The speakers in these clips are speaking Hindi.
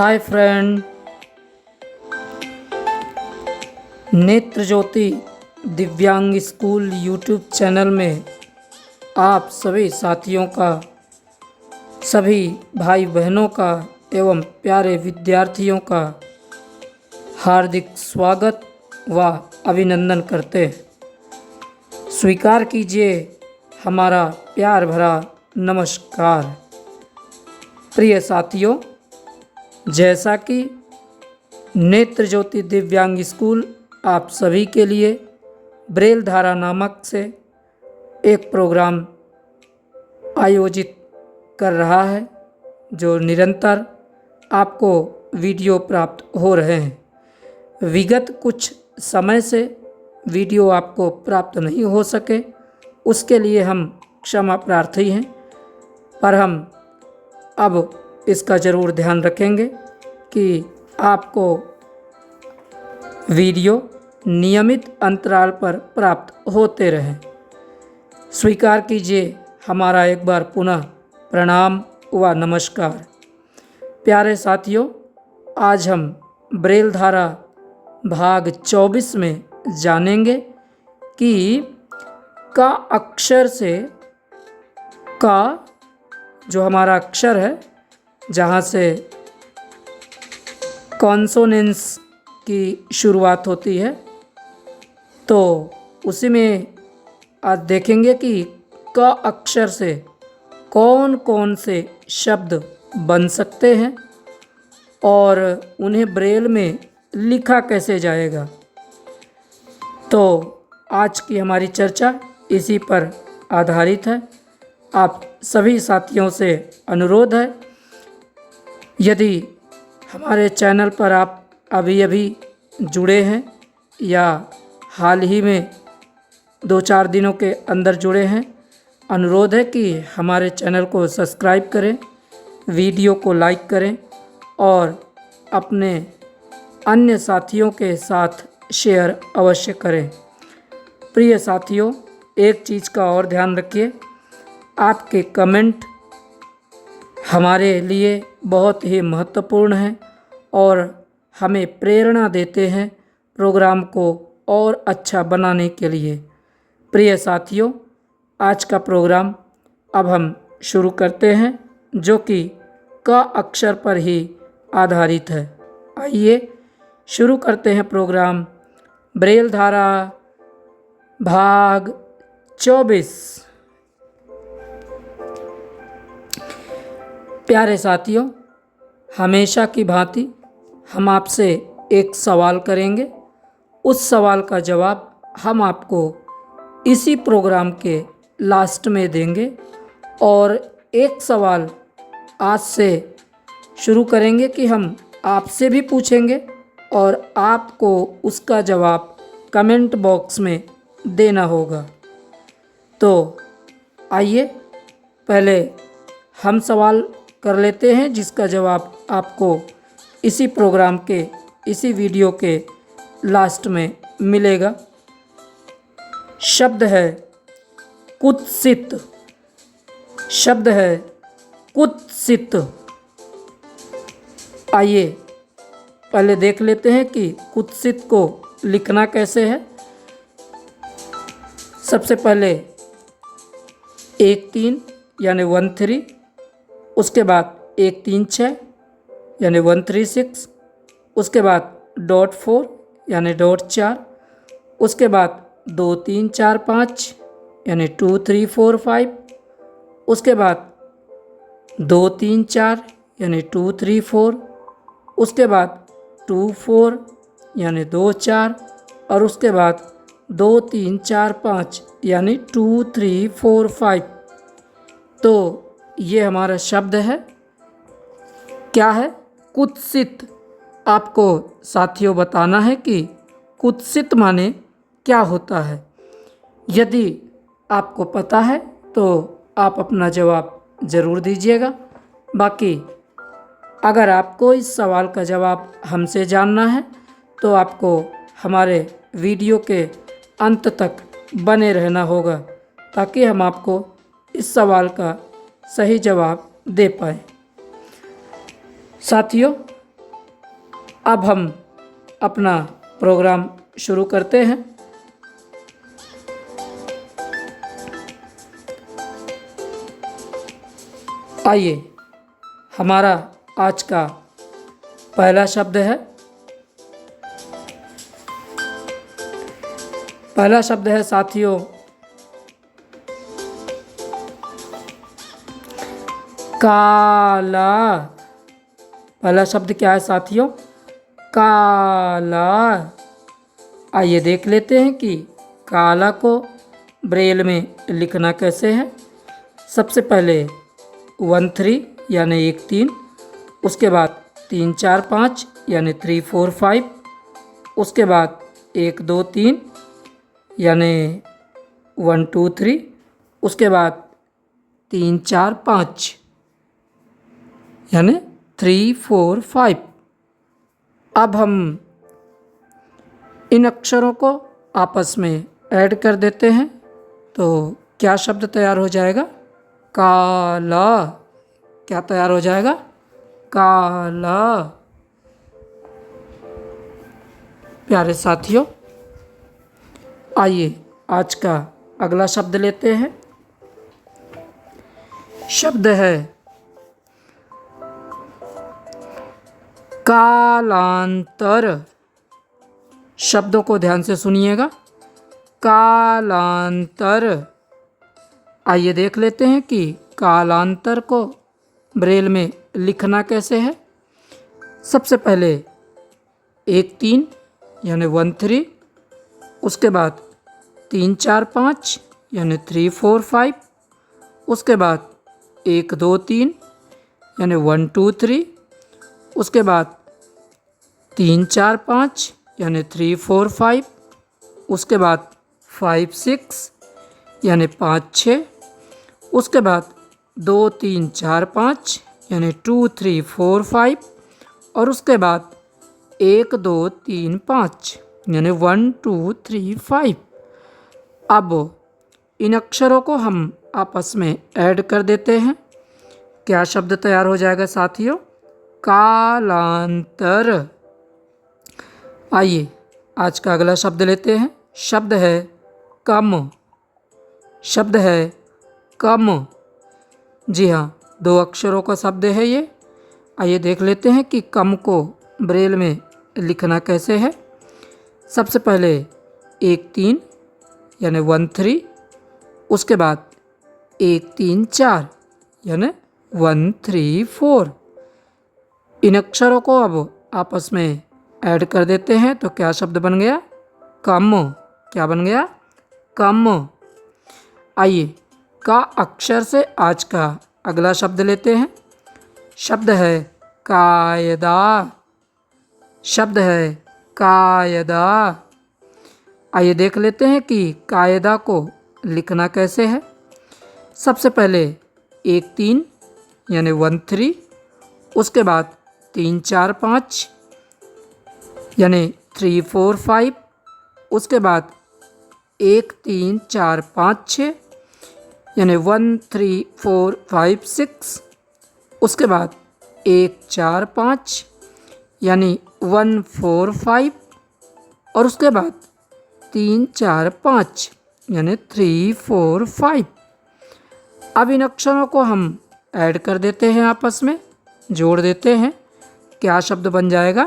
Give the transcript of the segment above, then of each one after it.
हाय फ्रेंड, नेत्र ज्योति दिव्यांग स्कूल यूट्यूब चैनल में आप सभी साथियों का, सभी भाई बहनों का एवं प्यारे विद्यार्थियों का हार्दिक स्वागत व अभिनंदन करते हैं। स्वीकार कीजिए हमारा प्यार भरा नमस्कार। प्रिय साथियों, जैसा कि नेत्र ज्योति दिव्यांग स्कूल आप सभी के लिए ब्रेल धारा नामक से एक प्रोग्राम आयोजित कर रहा है, जो निरंतर आपको वीडियो प्राप्त हो रहे हैं। विगत कुछ समय से वीडियो आपको प्राप्त नहीं हो सके, उसके लिए हम क्षमा प्रार्थी हैं, पर हम अब इसका ज़रूर ध्यान रखेंगे कि आपको वीडियो नियमित अंतराल पर प्राप्त होते रहें। स्वीकार कीजिए हमारा एक बार पुनः प्रणाम व नमस्कार। प्यारे साथियों, आज हम ब्रेल धारा भाग 24 में जानेंगे कि का अक्षर से, का जो हमारा अक्षर है, जहाँ से कॉन्सोनेंस की शुरुआत होती है, तो उसी में आज देखेंगे कि क अक्षर से कौन कौन से शब्द बन सकते हैं और उन्हें ब्रेल में लिखा कैसे जाएगा। तो आज की हमारी चर्चा इसी पर आधारित है। आप सभी साथियों से अनुरोध है, यदि हमारे चैनल पर आप अभी जुड़े हैं या हाल ही में 2-4 दिनों के अंदर जुड़े हैं, अनुरोध है कि हमारे चैनल को सब्सक्राइब करें, वीडियो को लाइक करें और अपने अन्य साथियों के साथ शेयर अवश्य करें। प्रिय साथियों, एक चीज़ का और ध्यान रखिए, आपके कमेंट हमारे लिए बहुत ही महत्वपूर्ण हैं और हमें प्रेरणा देते हैं प्रोग्राम को और अच्छा बनाने के लिए। प्रिय साथियों, आज का प्रोग्राम अब हम शुरू करते हैं, जो कि क अक्षर पर ही आधारित है। आइए शुरू करते हैं प्रोग्राम ब्रेल धारा भाग 24। प्यारे साथियों, हमेशा की भांति हम आपसे एक सवाल करेंगे। उस सवाल का जवाब हम आपको इसी प्रोग्राम के लास्ट में देंगे और एक सवाल आज से शुरू करेंगे कि हम आपसे भी पूछेंगे और आपको उसका जवाब कमेंट बॉक्स में देना होगा। तो आइए पहले हम सवाल कर लेते हैं, जिसका जवाब आपको इसी प्रोग्राम के, इसी वीडियो के लास्ट में मिलेगा। शब्द है कुत्सित। शब्द है कुत्सित। आइए पहले देख लेते हैं कि कुत्सित को लिखना कैसे है। सबसे पहले 1-3 यानी 1-3, उसके बाद 1-3-6 यानी 1-3-6, उसके बाद .4 यानी .4, उसके बाद 2-3-4-5 यानी 2-3-4-5, उसके बाद 2-3-4 यानी 2-3-4, उसके बाद 2-4 यानी 2-4 और उसके बाद 2-3-4-5 यानी 2-3-4-5। तो ये हमारा शब्द है, क्या है? कुत्सित। आपको साथियों बताना है कि कुत्सित माने क्या होता है। यदि आपको पता है तो आप अपना जवाब ज़रूर दीजिएगा। बाकी अगर आपको इस सवाल का जवाब हमसे जानना है तो आपको हमारे वीडियो के अंत तक बने रहना होगा, ताकि हम आपको इस सवाल का सही जवाब दे पाए। साथियों, अब हम अपना प्रोग्राम शुरू करते हैं। आइए, हमारा आज का पहला शब्द है। पहला शब्द है साथियों काला। पहला शब्द क्या है साथियों? काला। आइए देख लेते हैं कि काला को ब्रेल में लिखना कैसे है। सबसे पहले 1 3 यानी 1 3, उसके बाद 3 4 5 यानी 3 4 5, उसके बाद 1 2 3 यानी 1 2 3, उसके बाद 3 4 5 यानी 3 4 5। अब हम इन अक्षरों को आपस में ऐड कर देते हैं तो क्या शब्द तैयार हो जाएगा? काला। क्या तैयार हो जाएगा? काला। प्यारे साथियों, आइए आज का अगला शब्द लेते हैं। शब्द है कालांतर। शब्दों को ध्यान से सुनिएगा। कालांतर। आइए देख लेते हैं कि कालांतर को ब्रेल में लिखना कैसे है। सबसे पहले 1 3 यानी 1 3, उसके बाद 3 4 5 यानी 3 4 5, उसके बाद 1 2 3 यानी 1 2 3, उसके बाद 3 4 5 यानी 3 4 5, उसके बाद 5 6 यानी 5 6, उसके बाद 2 3 4 5 यानी 2 3 4 5, और उसके बाद 1 2 3 5 यानी 1 2 3 5। अब इन अक्षरों को हम आपस में ऐड कर देते हैं। क्या शब्द तैयार हो जाएगा साथियों? कालांतर। आइए आज का अगला शब्द लेते हैं। शब्द है कम। शब्द है कम। जी हाँ, 2 अक्षरों का शब्द है ये। आइए देख लेते हैं कि कम को ब्रेल में लिखना कैसे है। सबसे पहले 1 3 यानी 1 3, उसके बाद 1 3 4 यानी 1 3 4। इन अक्षरों को अब आपस में ऐड कर देते हैं तो क्या शब्द बन गया? कम। क्या बन गया? कम। आइए का अक्षर से आज का अगला शब्द लेते हैं। शब्द है कायदा। शब्द है कायदा। आइए देख लेते हैं कि कायदा को लिखना कैसे है। सबसे पहले 1 3 यानी 1 3, उसके बाद 3 4 5 यानी 3 4 5, उसके बाद 1 3 4 5 6 यानी 1 3 4 5 6, उसके बाद 1 4 5 यानी 1 4 5, और उसके बाद 3 4 5 यानी 3 4 5। अब इन अक्षरों को हम ऐड कर देते हैं, आपस में जोड़ देते हैं। क्या शब्द बन जाएगा?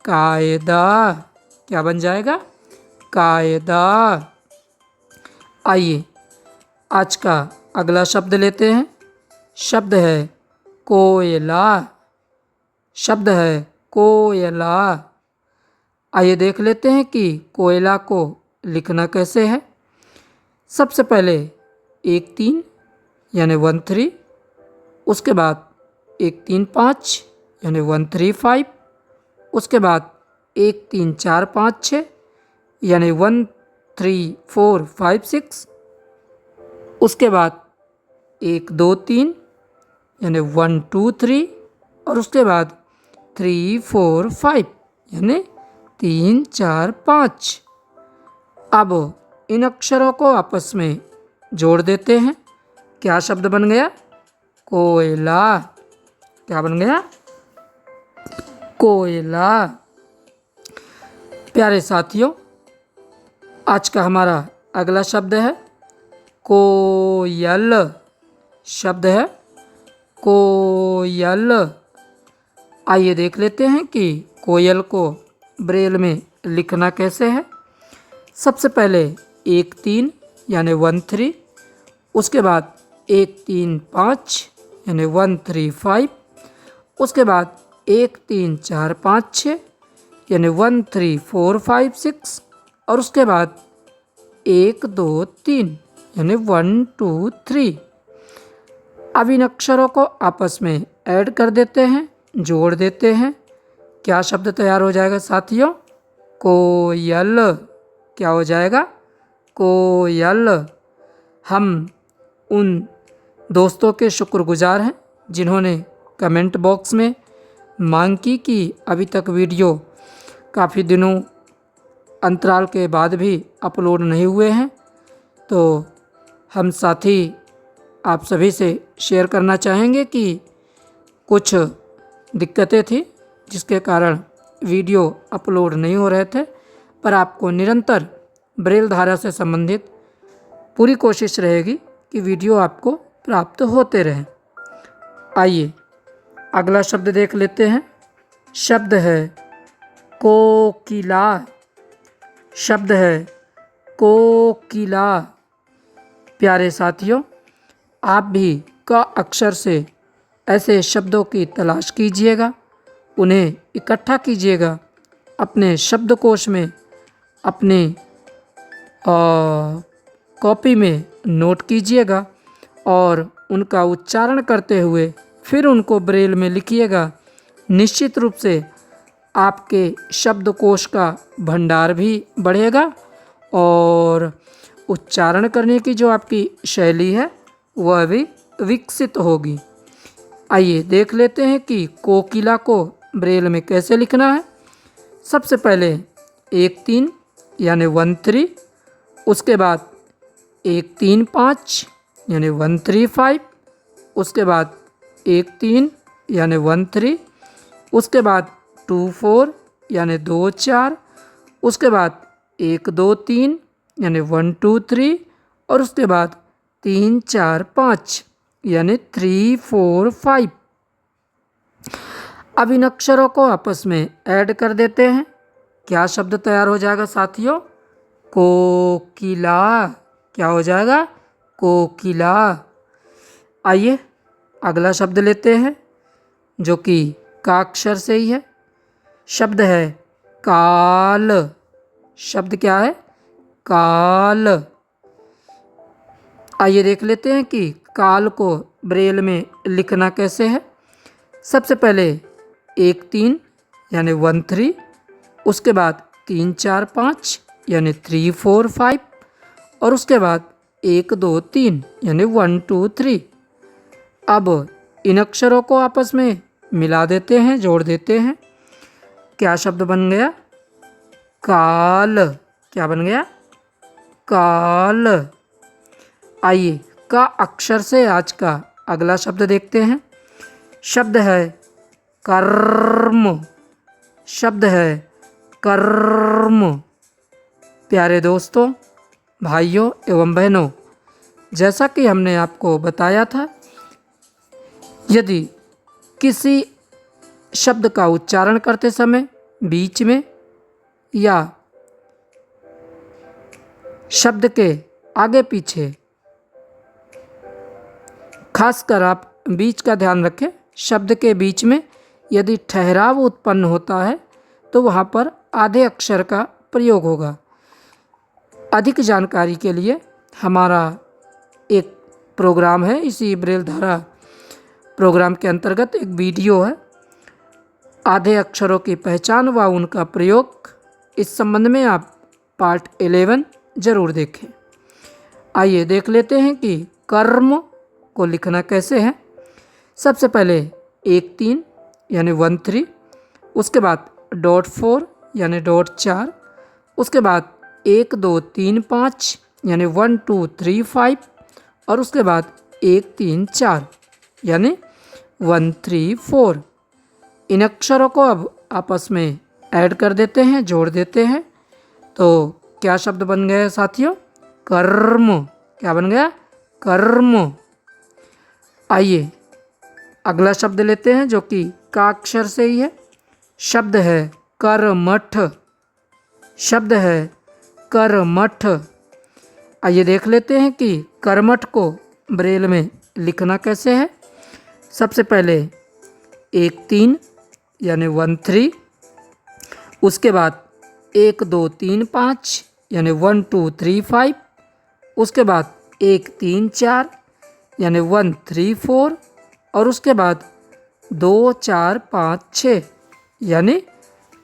कायदा। क्या बन जाएगा? कायदा। आइए आज का अगला शब्द लेते हैं। शब्द है कोयला। शब्द है कोयला। आइए देख लेते हैं कि कोयला को लिखना कैसे है। सबसे पहले 1 3 यानी 1 3, उसके बाद 1 3 5 यानी 1 3 5, उसके बाद 1 3 4 5 6 यानी 1 3 4 5 6, उसके बाद 1 2 3 यानी 1 2 3, और उसके बाद 3 4 5 यानी 3 4 5। अब इन अक्षरों को आपस में जोड़ देते हैं। क्या शब्द बन गया? कोयला। क्या बन गया? कोयला। प्यारे साथियों, आज का हमारा अगला शब्द है कोयल। शब्द है कोयल। आइए देख लेते हैं कि कोयल को ब्रेल में लिखना कैसे है। सबसे पहले 1-3 यानी 1-3, उसके बाद 1-3-5 यानी 1-3-5, उसके बाद 1-3-4-5-6 यानी 1-3-4-5-6, और उसके बाद 1-2-3 यानी 1-2-3। अब इन अक्षरों को आपस में ऐड कर देते हैं, जोड़ देते हैं। क्या शब्द तैयार हो जाएगा साथियों? कोयल। क्या हो जाएगा? कोयल। हम उन दोस्तों के शुक्रगुजार हैं जिन्होंने कमेंट बॉक्स में मांग की कि अभी तक वीडियो काफ़ी दिनों अंतराल के बाद भी अपलोड नहीं हुए हैं। तो हम साथी आप सभी से शेयर करना चाहेंगे कि कुछ दिक्कतें थी जिसके कारण वीडियो अपलोड नहीं हो रहे थे, पर आपको निरंतर ब्रेल धारा से संबंधित पूरी कोशिश रहेगी कि वीडियो आपको प्राप्त होते रहें। आइए अगला शब्द देख लेते हैं। शब्द है कोकिला। शब्द है कोकिला। प्यारे साथियों, आप भी क अक्षर से ऐसे शब्दों की तलाश कीजिएगा, उन्हें इकट्ठा कीजिएगा, अपने शब्दकोश में, अपने कॉपी में नोट कीजिएगा और उनका उच्चारण करते हुए फिर उनको ब्रेल में लिखिएगा। निश्चित रूप से आपके शब्दकोश का भंडार भी बढ़ेगा और उच्चारण करने की जो आपकी शैली है वह भी विकसित होगी। आइए देख लेते हैं कि कोकिला को ब्रेल में कैसे लिखना है। सबसे पहले 1-3 यानी 1-3, उसके बाद 1-3-5 यानी 1-3-5, उसके बाद 1-3 यानी 1-3, उसके बाद 2-4 यानी 2-4, उसके बाद 1-2-3 यानी 1-2-3, और उसके बाद 3-4-5 यानी 3-4-5। अब इन अक्षरों को आपस में ऐड कर देते हैं। क्या शब्द तैयार हो जाएगा साथियों? कोकिला। क्या हो जाएगा? कोकिला। आइए अगला शब्द लेते हैं जो कि का अक्षर से ही है। शब्द है काल। शब्द क्या है? काल। आइए देख लेते हैं कि काल को ब्रेल में लिखना कैसे है। सबसे पहले 1-3 यानी 1-3, उसके बाद 3-4-5 यानी 3-4-5, और उसके बाद 1-2-3 यानी 1-2-3। अब इन अक्षरों को आपस में मिला देते हैं, जोड़ देते हैं। क्या शब्द बन गया? काल। क्या बन गया? काल। आइए का अक्षर से आज का अगला शब्द देखते हैं। शब्द है कर्म। शब्द है कर्म। प्यारे दोस्तों, भाइयों एवं बहनों, जैसा कि हमने आपको बताया था, यदि किसी शब्द का उच्चारण करते समय बीच में या शब्द के आगे पीछे, खासकर आप बीच का ध्यान रखें, शब्द के बीच में यदि ठहराव उत्पन्न होता है तो वहाँ पर आधे अक्षर का प्रयोग होगा। अधिक जानकारी के लिए हमारा एक प्रोग्राम है, इसी ब्रेल धारा प्रोग्राम के अंतर्गत एक वीडियो है, आधे अक्षरों की पहचान व उनका प्रयोग। इस संबंध में आप पार्ट 11 जरूर देखें। आइए देख लेते हैं कि कर्म को लिखना कैसे है। सबसे पहले 1-3 यानी 1-3, उसके बाद .4 यानी .4, उसके बाद 1-2-3-5 यानी 1-2-3-5, और उसके बाद 1-3-4 यानी 1-3-4। इन अक्षरों को अब आपस में ऐड कर देते हैं, जोड़ देते हैं। तो क्या शब्द बन गया साथियों? कर्म। क्या बन गया? कर्म। आइए अगला शब्द लेते हैं जो कि का अक्षर से ही है। शब्द है कर्मठ। शब्द है कर्मठ। आइए देख लेते हैं कि कर्मठ को ब्रेल में लिखना कैसे है। सबसे पहले 1 3 यानी 1 3, उसके बाद 1 2 3 5 यानी 1 2 3 5, उसके बाद 1 3 4 यानी 1 3 4, और उसके बाद 2 4 5 6 यानी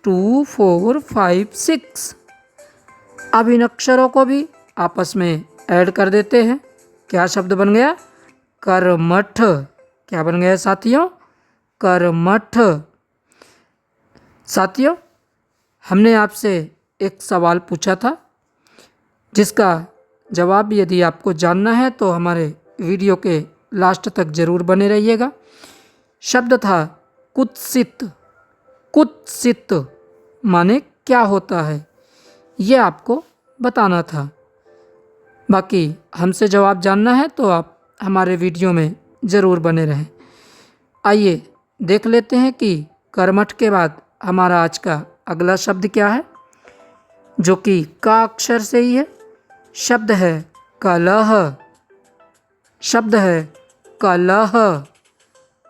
2 4 5 6। अब इन अक्षरों को भी आपस में ऐड कर देते हैं। क्या शब्द बन गया? कर्मठ। क्या बन गया साथियों? कर्मठ। साथियों, हमने आपसे एक सवाल पूछा था जिसका जवाब यदि आपको जानना है तो हमारे वीडियो के लास्ट तक ज़रूर बने रहिएगा। शब्द था कुत्सित। कुत्सित माने क्या होता है ये आपको बताना था। बाकी हमसे जवाब जानना है तो आप हमारे वीडियो में ज़रूर बने रहें। आइए देख लेते हैं कि कर्मठ के बाद हमारा आज का अगला शब्द क्या है जो कि का अक्षर से ही है। शब्द है कलह। शब्द है कलह।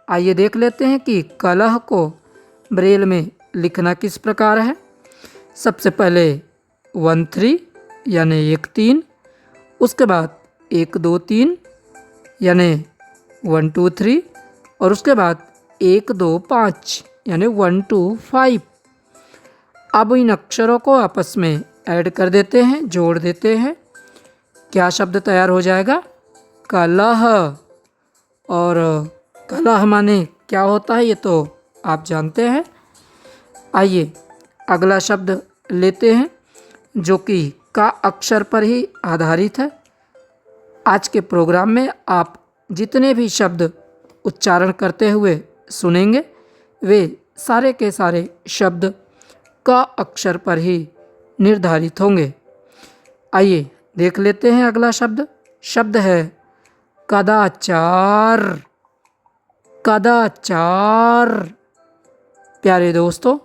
आइए देख लेते हैं कि कलह को ब्रेल में लिखना किस प्रकार है। सबसे पहले 1 3 यानी 1 3, उसके बाद 1 2 3 यानी 1 2 3, और उसके बाद 1 2 5 यानी 1 2 5। अब इन अक्षरों को आपस में ऐड कर देते हैं, जोड़ देते हैं। क्या शब्द तैयार हो जाएगा? कलह। और कलह माने क्या होता है ये तो आप जानते हैं। आइए अगला शब्द लेते हैं जो कि का अक्षर पर ही आधारित है। आज के प्रोग्राम में आप जितने भी शब्द उच्चारण करते हुए सुनेंगे वे सारे के सारे शब्द का अक्षर पर ही निर्धारित होंगे। आइए देख लेते हैं अगला शब्द। शब्द है कदाचार। कदाचार। प्यारे दोस्तों,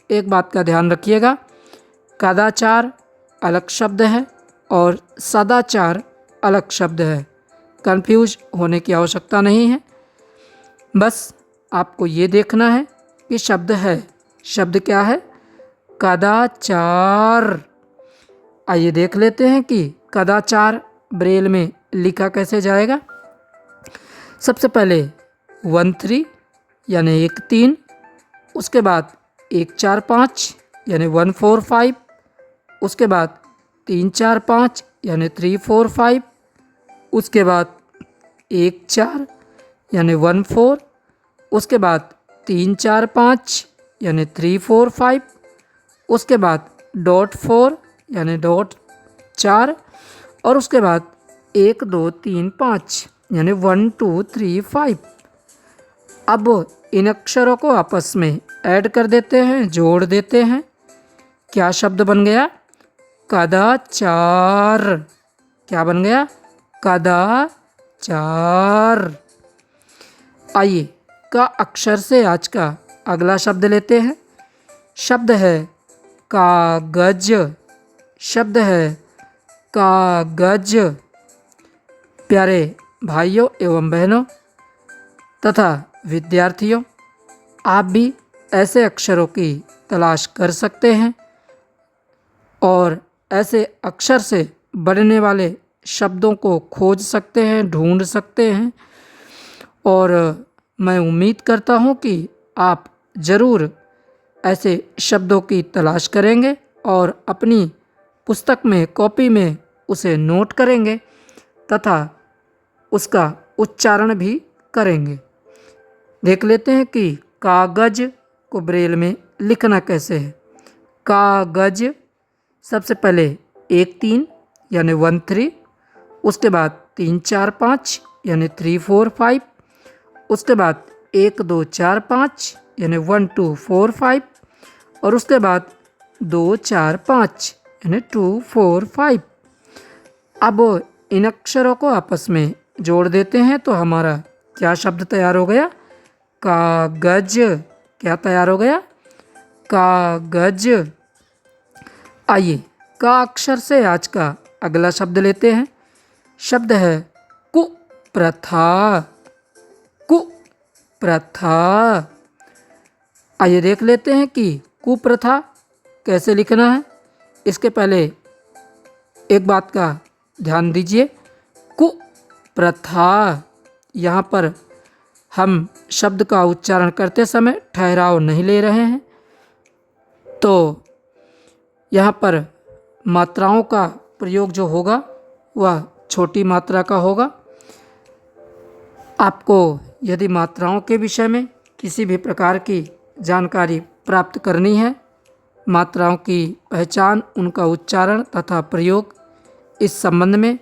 एक बात का ध्यान रखिएगा, कदाचार अलग शब्द है और सदाचार अलग शब्द है। कंफ्यूज होने की आवश्यकता नहीं है। बस आपको ये देखना है कि शब्द है। शब्द क्या है? कदाचार। आइए देख लेते हैं कि कदाचार ब्रेल में लिखा कैसे जाएगा। सबसे पहले 1 3 यानी 1 3, उसके बाद 1 4 5 यानी 1 4 5, उसके बाद 3 4 5 यानी 3 4 5, उसके बाद 1 4 यानी 1 4, उसके बाद 3 4 5 यानी 3 4 5, उसके बाद डॉट 4 यानी डॉट 4, और उसके बाद 1 2 3 5 यानी 1 2 3 5। अब इन अक्षरों को आपस में ऐड कर देते हैं, जोड़ देते हैं। क्या शब्द बन गया? कदाचार। क्या बन गया? कदाचार। आइए का अक्षर से आज का अगला शब्द लेते हैं। शब्द है कागज। शब्द है कागज। प्यारे भाइयों एवं बहनों तथा विद्यार्थियों, आप भी ऐसे अक्षरों की तलाश कर सकते हैं और ऐसे अक्षर से बनने वाले शब्दों को खोज सकते हैं, ढूंढ सकते हैं। और मैं उम्मीद करता हूँ कि आप ज़रूर ऐसे शब्दों की तलाश करेंगे और अपनी पुस्तक में, कॉपी में उसे नोट करेंगे तथा उसका उच्चारण भी करेंगे। देख लेते हैं कि कागज को ब्रेल में लिखना कैसे है। कागज, सबसे पहले 1 3 यानी 1 3, उसके बाद 3 4 5 यानी 3 4 5, उसके बाद 1 2 4 5 यानी 1 2 4 5, और उसके बाद 2 4 5 यानी 2 4 5। अब इन अक्षरों को आपस में जोड़ देते हैं तो हमारा क्या शब्द तैयार हो गया? कागज। क्या तैयार हो गया? कागज। आइए का अक्षर से आज का अगला शब्द लेते हैं। शब्द है कुप्रथा। कुप्रथा। आइए देख लेते हैं कि कुप्रथा कैसे लिखना है। इसके पहले एक बात का ध्यान दीजिए, कुप्रथा यहाँ पर हम शब्द का उच्चारण करते समय ठहराव नहीं ले रहे हैं, तो यहाँ पर मात्राओं का प्रयोग जो होगा वह छोटी मात्रा का होगा। आपको यदि मात्राओं के विषय में किसी भी प्रकार की जानकारी प्राप्त करनी है, मात्राओं की पहचान, उनका उच्चारण तथा प्रयोग, इस संबंध में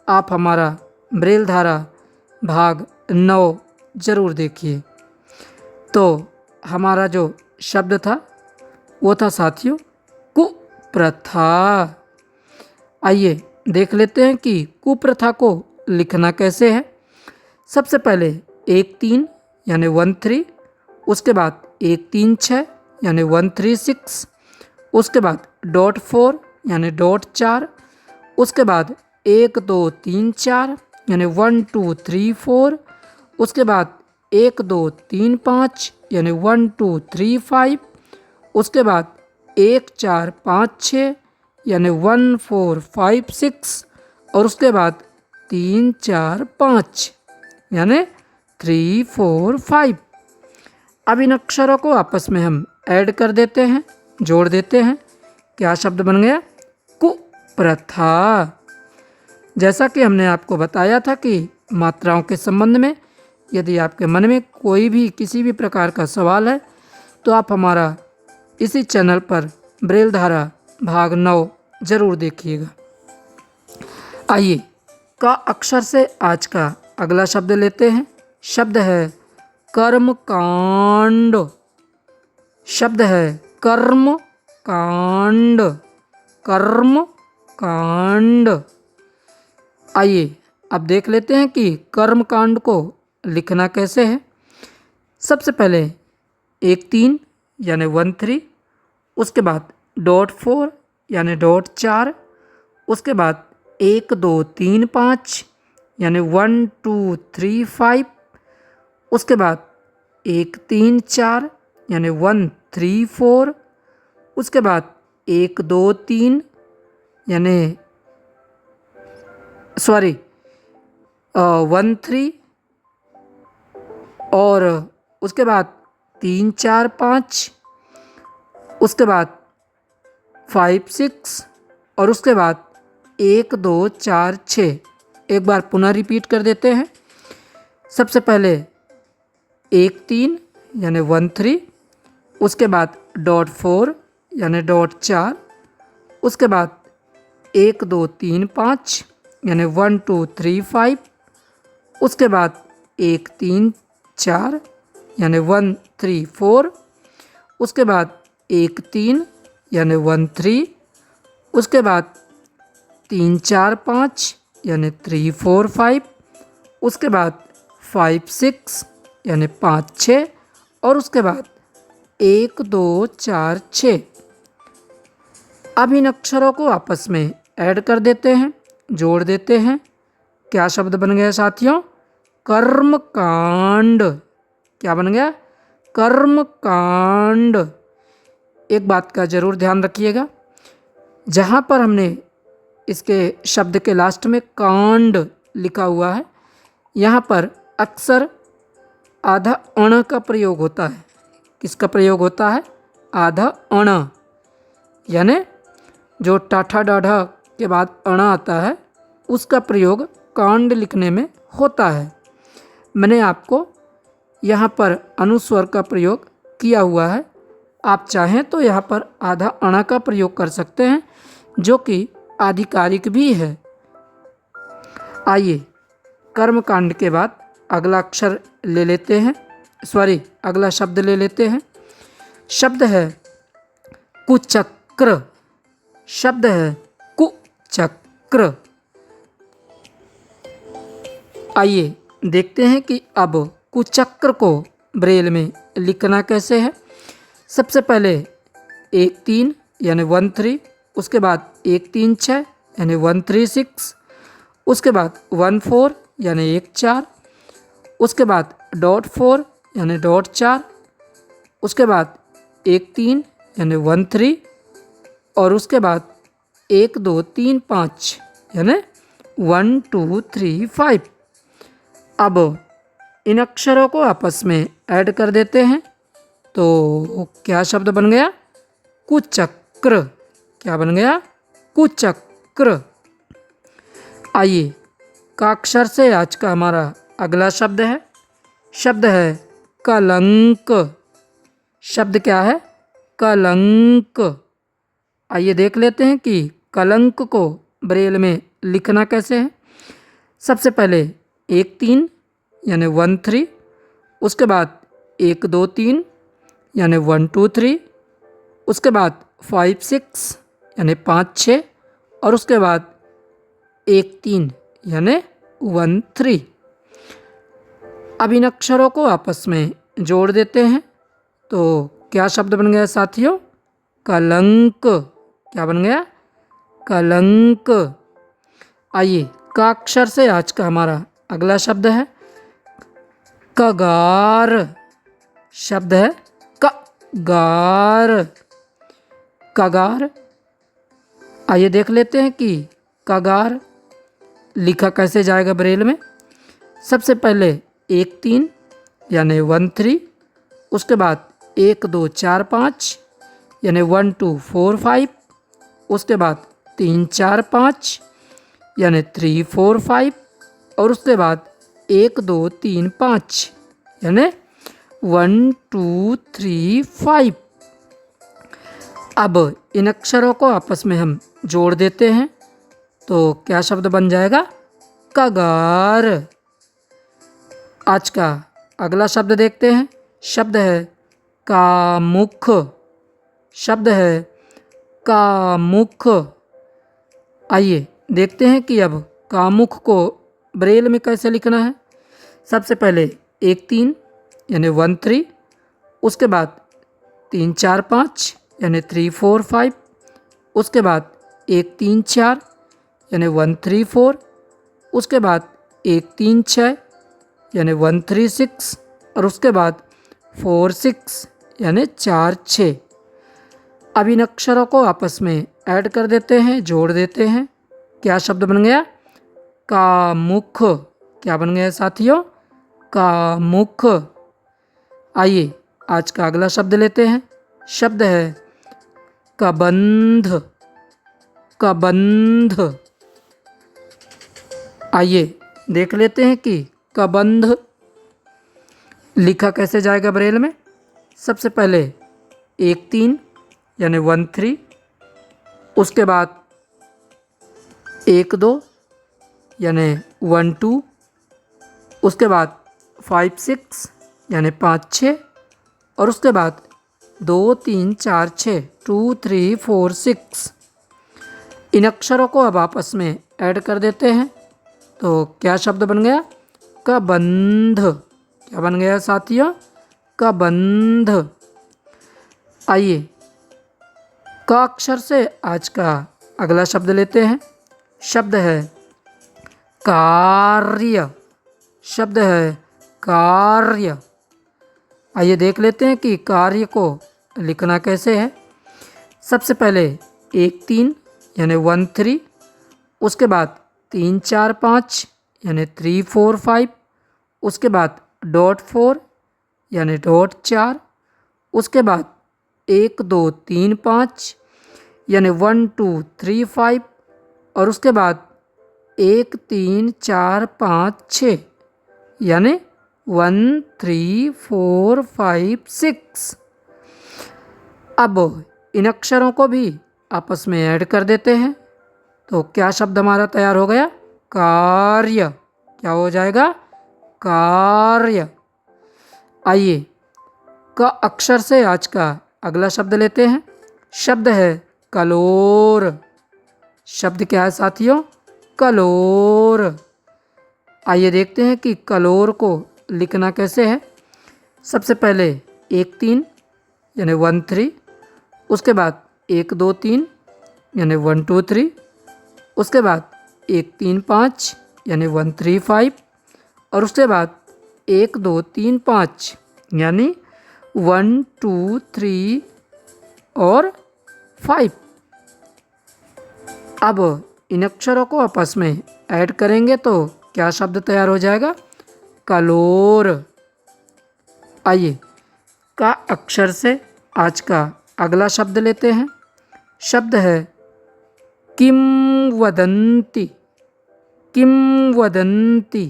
आप हमारा ब्रेल धारा भाग 9 जरूर देखिए। तो हमारा जो शब्द था वो था साथियों कुप्रथा। आइए देख लेते हैं कि कुप्रथा को लिखना कैसे है। सबसे पहले 1 3 यानी 1 3, उसके बाद 1 3 6 यानी 1 3 6, उसके बाद डॉट 4 यानी डॉट 4, उसके बाद 1 2 3 4 यानी 1 2 3 4, उसके बाद 1 2 3 5 यानी 1 2 3 5, उसके बाद 1 4 5 6 यानी 1 4 5 6, और उसके बाद 3 4 5 यानी 3 4 5। अब इन अक्षरों को आपस में हम ऐड कर देते हैं, जोड़ देते हैं। क्या शब्द बन गया? कुप्रथा। जैसा कि हमने आपको बताया था कि मात्राओं के संबंध में यदि आपके मन में कोई भी किसी भी प्रकार का सवाल है तो आप हमारा इसी चैनल पर ब्रेल धारा भाग 9 जरूर देखिएगा। आइए का अक्षर से आज का अगला शब्द लेते हैं। शब्द है कर्मकांड। शब्द है कर्म कांड। कर्म कांड। आइए अब देख लेते हैं कि कर्म कांड को लिखना कैसे है। सबसे पहले 1 3 यानी 1 3, उसके बाद डॉट 4 यानी डॉट 4, उसके बाद 1 2 3 5 यानी 1 2 3 5, उसके बाद 1 3 4 यानी 1 3 4, उसके बाद 1 2 3 यानी 1 3, और उसके बाद 3 4 5, उसके बाद 5 6, और उसके बाद 1 2 4 6। एक बार पुनः रिपीट कर देते हैं। सबसे पहले 1 3 यानी 1 3, उसके बाद डॉट 4 यानी डॉट 4, उसके बाद 1 2 3 5 यानी 1 2 3 5, उसके बाद 1 3 4 यानी 1 3 4, उसके बाद 1 3 यानी 1 3, उसके बाद 3 4 5 यानी 3 4 5, उसके बाद 5 6 यानी 5 6, और उसके बाद 1 2 4 6। अब इन अक्षरों को आपस में ऐड कर देते हैं, जोड़ देते हैं। क्या शब्द बन गया साथियों? कर्मकांड। क्या बन गया? कर्मकांड। एक बात का जरूर ध्यान रखिएगा, जहाँ पर हमने इसके शब्द के लास्ट में कांड लिखा हुआ है, यहाँ पर अक्सर आधा अण का प्रयोग होता है। किसका प्रयोग होता है? आधा अण, यानी जो टाठा डाढ़ा के बाद अण आता है उसका प्रयोग कांड लिखने में होता है। मैंने आपको यहाँ पर अनुस्वर का प्रयोग किया हुआ है। आप चाहें तो यहाँ पर आधा अणा का प्रयोग कर सकते हैं, जो कि आधिकारिक भी है। आइए कर्मकांड के बाद अगला अक्षर ले लेते हैं, अगला शब्द ले लेते हैं। शब्द है कुचक्र। शब्द है कुचक्र। आइए देखते हैं कि अब कुचक्र को ब्रेल में लिखना कैसे है। सबसे पहले 1 3 यानी 1 3, उसके बाद 1 3 6 यानी 1 3 6, उसके बाद 1 4 यानी 1 4, उसके बाद डॉट 4 यानी डॉट 4, उसके बाद 1 3 यानी 1 3, और उसके बाद 1 2 3 5 यानी 1 2 3 5। अब इन अक्षरों को आपस में ऐड कर देते हैं तो क्या शब्द बन गया? कुचक्र। क्या बन गया? कुचक्र। आइए का अक्षर से आज का हमारा अगला शब्द है। शब्द है कलंक। शब्द क्या है? कलंक। आइए देख लेते हैं कि कलंक को ब्रेल में लिखना कैसे है। सबसे पहले 1 3 यानी 1 3, उसके बाद 1 2 3 यानी 1 2 3, उसके बाद 5 6 यानी 5 6, और उसके बाद 1 3 यानी 1 3। अब इन अक्षरों को आपस में जोड़ देते हैं तो क्या शब्द बन गया साथियों? कलंक। क्या बन गया? कलंक। आइए का अक्षर से आज का हमारा अगला शब्द है कगार। शब्द है कगार। कगार। आइए देख लेते हैं कि कगार लिखा कैसे जाएगा ब्रेल में। सबसे पहले 1 3 यानी 1 3, उसके बाद 1 2 4 5 यानी 1 2 4 5, उसके बाद 3 4 5 यानी 3 4 5, और उसके बाद 1 2 3 5 यानी 1 2 3 5। अब इन अक्षरों को आपस में हम जोड़ देते हैं तो क्या शब्द बन जाएगा? कगार। आज का अगला शब्द देखते हैं। शब्द है कामुख। शब्द है कामुख। आइए देखते हैं कि अब कामुख को ब्रेल में कैसे लिखना है। सबसे पहले 1 3 यानी 1 3, उसके बाद 3 4 5 यानी 3 4 5, उसके बाद 1 3 4 यानी 1 3 4, उसके बाद 1 3 6 यानी 1 3 6, और उसके बाद 4 6 यानी 4 6। अब इन अक्षरों को आपस में ऐड कर देते हैं, जोड़ देते हैं। क्या शब्द बन गया? कामुख। क्या बन गया साथियों? कामुख। आइए आज का अगला शब्द लेते हैं। शब्द है कबंध। कबंध। आइए देख लेते हैं कि कबंध लिखा कैसे जाएगा ब्रेल में। सबसे पहले 1 3 यानी 1 3, उसके बाद 1 2 यानी 1 2, उसके बाद 5 6 यानी 5 6, और उसके बाद 2 3 4 6 2 3 4 6। इन अक्षरों को अब आपस में ऐड कर देते हैं तो क्या शब्द बन गया? कबंध। क्या बन गया साथियों? कबंध। आइए का अक्षर से आज का अगला शब्द लेते हैं। शब्द है कार्य। शब्द है कार्य। आइए देख लेते हैं कि कार्य को लिखना कैसे है। सबसे पहले 1 3 यानी 1 3, उसके बाद 3 4 5 यानी 3 4 5, उसके बाद डॉट 4 यानी डॉट 4, उसके बाद 1 2 3 5 यानी 1 2 3 5, और उसके बाद 1 3 4 5 6 यानी 1 3 4 5 6। अब इन अक्षरों को भी आपस में ऐड कर देते हैं तो क्या शब्द हमारा तैयार हो गया? कार्य। क्या हो जाएगा? कार्य। आइए का अक्षर से आज का अगला शब्द लेते हैं। शब्द है कलोर। शब्द क्या है साथियों? कलोर। आइए देखते हैं कि कलोर को लिखना कैसे है। सबसे पहले 1 3 यानी 1 3, उसके बाद 1 2 3 यानी 1 2 3, उसके बाद 1 3 5 यानी 1 3 5, और उसके बाद 1 2 3 5 यानी 1 2 3 और 5। अब इन अक्षरों को आपस में ऐड करेंगे तो क्या शब्द तैयार हो जाएगा? कलोर। आइए का अक्षर से आज का अगला शब्द लेते हैं। शब्द है किंवदंती। किंवदंती।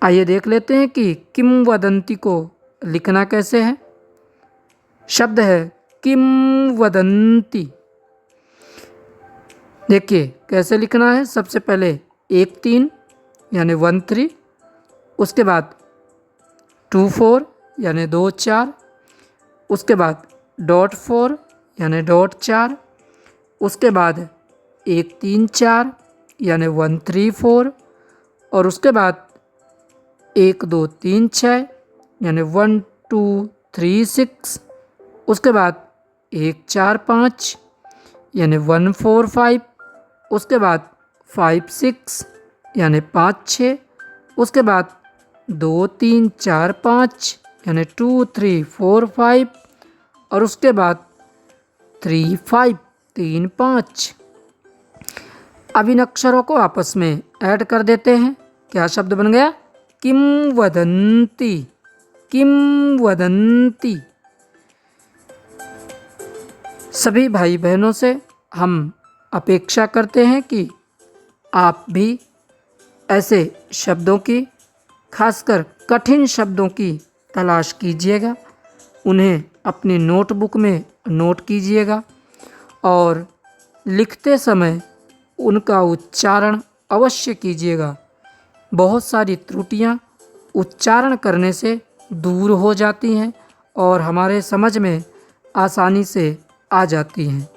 आइए देख लेते हैं कि किंवदंती को लिखना कैसे है। शब्द है किंवदंती। देखिए कैसे लिखना है। सबसे पहले 1 3 यानी 1 3, उसके बाद 2 4 यानी 2 4, उसके बाद डॉट 4 यानी डॉट 4, उसके बाद 1 3 4 यानी 1 3 4, और उसके बाद 1 2 3 6 यानी 1 2 3 6, उसके बाद 1 4 5 यानी 1 4 5, उसके बाद 5 6 यानी 5 6, उसके बाद 2 3 4 5 यानी 2 3 4 5, और उसके बाद 3 5 3 5। अब इन अक्षरों को आपस में ऐड कर देते हैं। क्या शब्द बन गया? किंवदंती। किंवदंती। सभी भाई बहनों से हम अपेक्षा करते हैं कि आप भी ऐसे शब्दों की, खासकर कठिन शब्दों की तलाश कीजिएगा, उन्हें अपनी नोटबुक में नोट कीजिएगा और लिखते समय उनका उच्चारण अवश्य कीजिएगा। बहुत सारी त्रुटियां उच्चारण करने से दूर हो जाती हैं और हमारे समझ में आसानी से आ जाती हैं,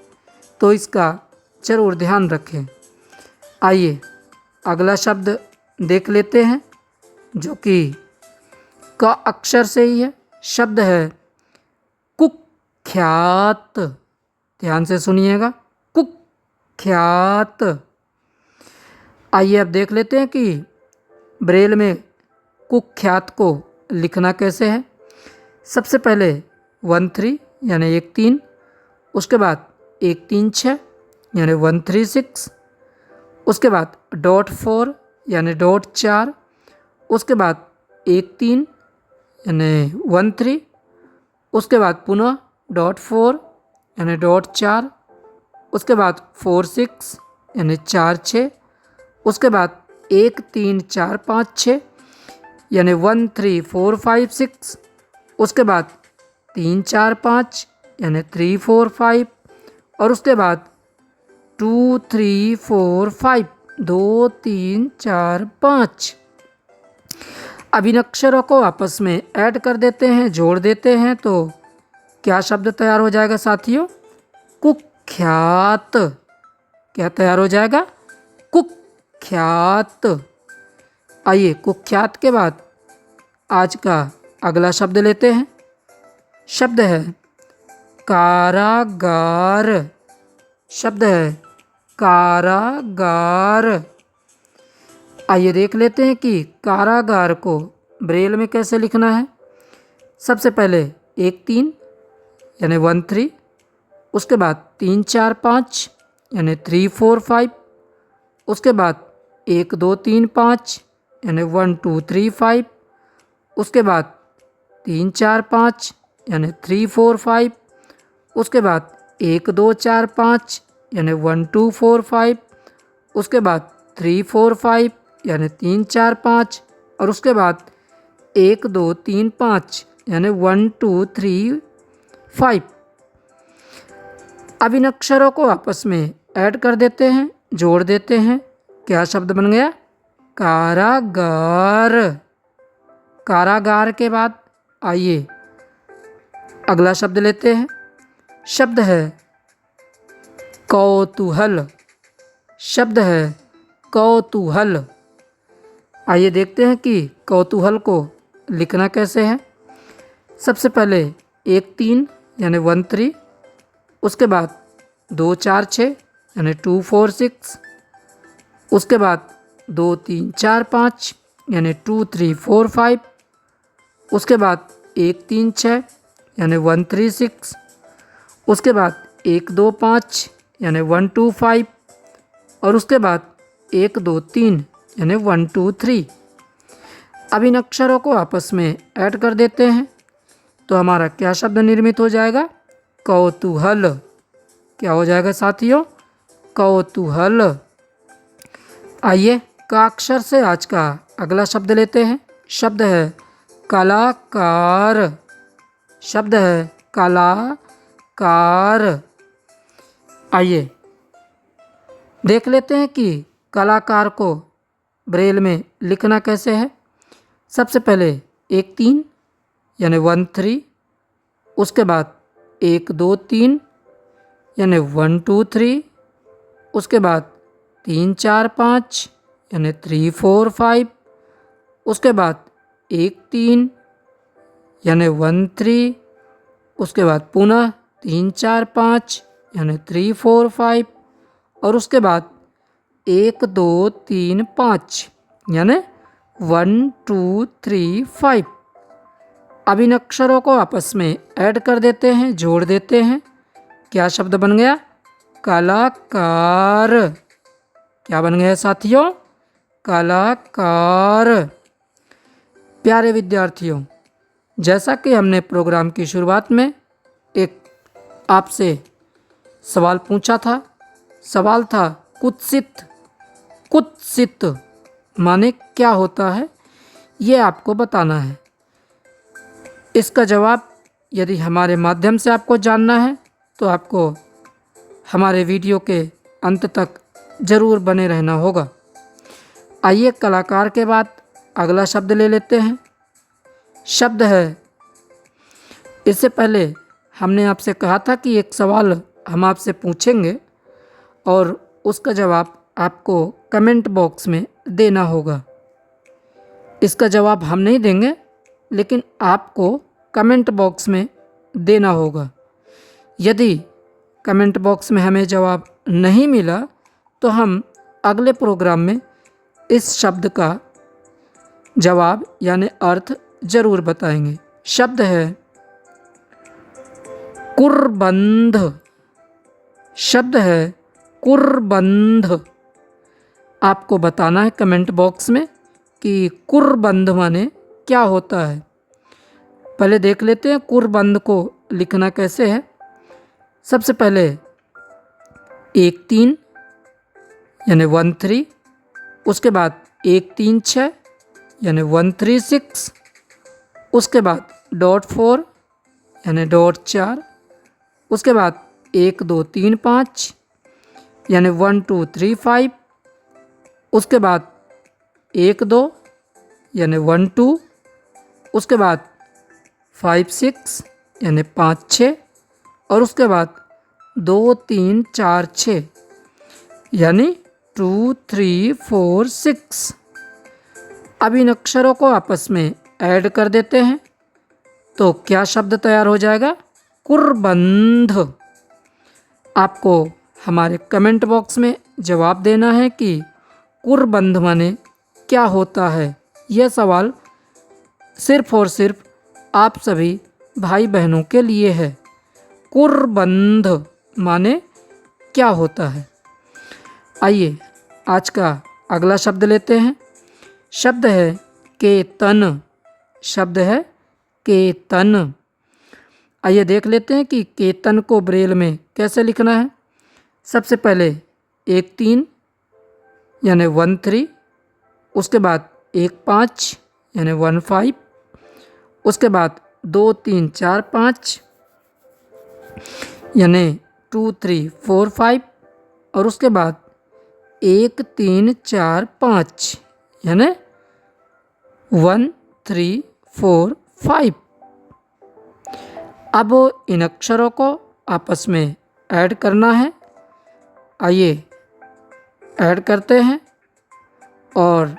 तो इसका ज़रूर ध्यान रखें। आइए अगला शब्द देख लेते हैं जो कि क अक्षर से ही है। शब्द है कुख्यात। ध्यान से सुनिएगा, कुख्यात। आइए अब देख लेते हैं कि ब्रेल में कुख्यात को लिखना कैसे है। सबसे पहले 1 3 यानी 1 3, उसके बाद 1 3 6 यानी 1 3 6, उसके बाद डॉट 4 यानी डॉट 4, उसके बाद 1 3 यानी 1 3, उसके बाद पुनः डॉट 4 यानी डॉट 4, उसके बाद 4 6 यानी 4 6, उसके बाद 1 3 4 5 6 यानी 1 3 4 5 6, उसके बाद 3 4 5 यानी 3 4 5, और उसके बाद 2 3 4 5 2 3 4 5। अब इन अक्षरों को आपस में ऐड कर देते हैं, जोड़ देते हैं, तो क्या शब्द तैयार हो जाएगा साथियों? कुख्यात। क्या तैयार हो जाएगा? कुख्यात। आइए कुख्यात के बाद आज का अगला शब्द लेते हैं। शब्द है कारागार। शब्द है कारागार। आइए देख लेते हैं कि कारागार को ब्रेल में कैसे लिखना है। सबसे पहले 1 3 यानी 1 3, उसके बाद 3 4 5 यानी 3 4 5, उसके बाद 1 2 3 5 यानी 1 2 3 5, उसके बाद 3 4 5 यानी 3 4 5, उसके बाद 1 2 4 5 यानी 1 2 4 5, उसके बाद 3 4 5 यानी 3 4 5, और उसके बाद 1 2 3 5 यानी 1 2 3 5। अब इन अक्षरों को आपस में ऐड कर देते हैं, जोड़ देते हैं। क्या शब्द बन गया? कारागार। कारागार के बाद आइए अगला शब्द लेते हैं। शब्द है कौतूहल शब्द है कौतूहल। आइए देखते हैं कि कौतूहल को लिखना कैसे है। सबसे पहले 1 3 यानी 1 3, उसके बाद 2 4 6 यानी 2 4 6, उसके बाद 2 3 4 5 यानी 2 3 4 5, उसके बाद 1 3 6 यानी 1 3 6, उसके बाद 1 2 5 यानी 1 2 5, और उसके बाद 1 2 3 यानी 1 2 3। अब इन अक्षरों को आपस में ऐड कर देते हैं तो हमारा क्या शब्द निर्मित हो जाएगा? कौतूहल। क्या हो जाएगा साथियों? कौतूहल। आइए का अक्षर से आज का अगला शब्द लेते हैं। शब्द है कलाकार। शब्द है कलाकार। आइए देख लेते हैं कि कलाकार को ब्रेल में लिखना कैसे है। सबसे पहले 1 3 यानी 1 3, उसके बाद 1 2 3 यानी 1 2 3, उसके बाद 3 4 5 यानी 3 4 5, उसके बाद 1 3 यानी 1 3, उसके बाद पुनः 3 4 5 यानी 3 4 5, और उसके बाद 1 2 3 5 यानी 1 2 3 5। अब इन अक्षरों को आपस में ऐड कर देते हैं, जोड़ देते हैं। क्या शब्द बन गया? कलाकार। क्या बन गया साथियों? कलाकार। प्यारे विद्यार्थियों, जैसा कि हमने प्रोग्राम की शुरुआत में एक आपसे सवाल पूछा था। सवाल था कुत्सित। कुत्सित माने क्या होता है, ये आपको बताना है। इसका जवाब यदि हमारे माध्यम से आपको जानना है तो आपको हमारे वीडियो के अंत तक ज़रूर बने रहना होगा। आइए कलाकार के बाद अगला शब्द ले लेते हैं। शब्द है, इससे पहले हमने आपसे कहा था कि एक सवाल हम आपसे पूछेंगे और उसका जवाब आपको कमेंट बॉक्स में देना होगा। इसका जवाब हम नहीं देंगे, लेकिन आपको कमेंट बॉक्स में देना होगा। यदि कमेंट बॉक्स में हमें जवाब नहीं मिला तो हम अगले प्रोग्राम में इस शब्द का जवाब यानी अर्थ ज़रूर बताएंगे। शब्द है कुर्बंध। शब्द है कुर्बंध। आपको बताना है कमेंट बॉक्स में कि कुर्बंध माने क्या होता है। पहले देख लेते हैं कुर्बंध को लिखना कैसे है। सबसे पहले 1 3 यानी 1 3, उसके बाद 1 3 6 यानी 1 3 6, उसके बाद .4 यानी .4, उसके बाद 1 2 3 5 यानी 1 2 3 5, उसके बाद 1 2 यानी 1 2, उसके बाद 5 6 यानी 5 6, और उसके बाद 2 3 4 6 यानी 2 3 4 6। अब इन अक्षरों को आपस में ऐड कर देते हैं तो क्या शब्द तैयार हो जाएगा? कुर्बंध। आपको हमारे कमेंट बॉक्स में जवाब देना है कि कुर्बंध माने क्या होता है। यह सवाल सिर्फ और सिर्फ आप सभी भाई बहनों के लिए है। कुर्बंध माने क्या होता है। आइए आज का अगला शब्द लेते हैं। शब्द है केतन। शब्द है केतन। आइए देख लेते हैं कि केतन को ब्रेल में कैसे लिखना है। सबसे पहले 1 3 यानी 1 3, उसके बाद 1 5 यानी 1 5, उसके बाद 2 3 4 5 यानी 2 3 4 5, और उसके बाद 1 3 4 5 यानी 1 3 4 5। अब इन अक्षरों को आपस में ऐड करना है आइए ऐड करते हैं। और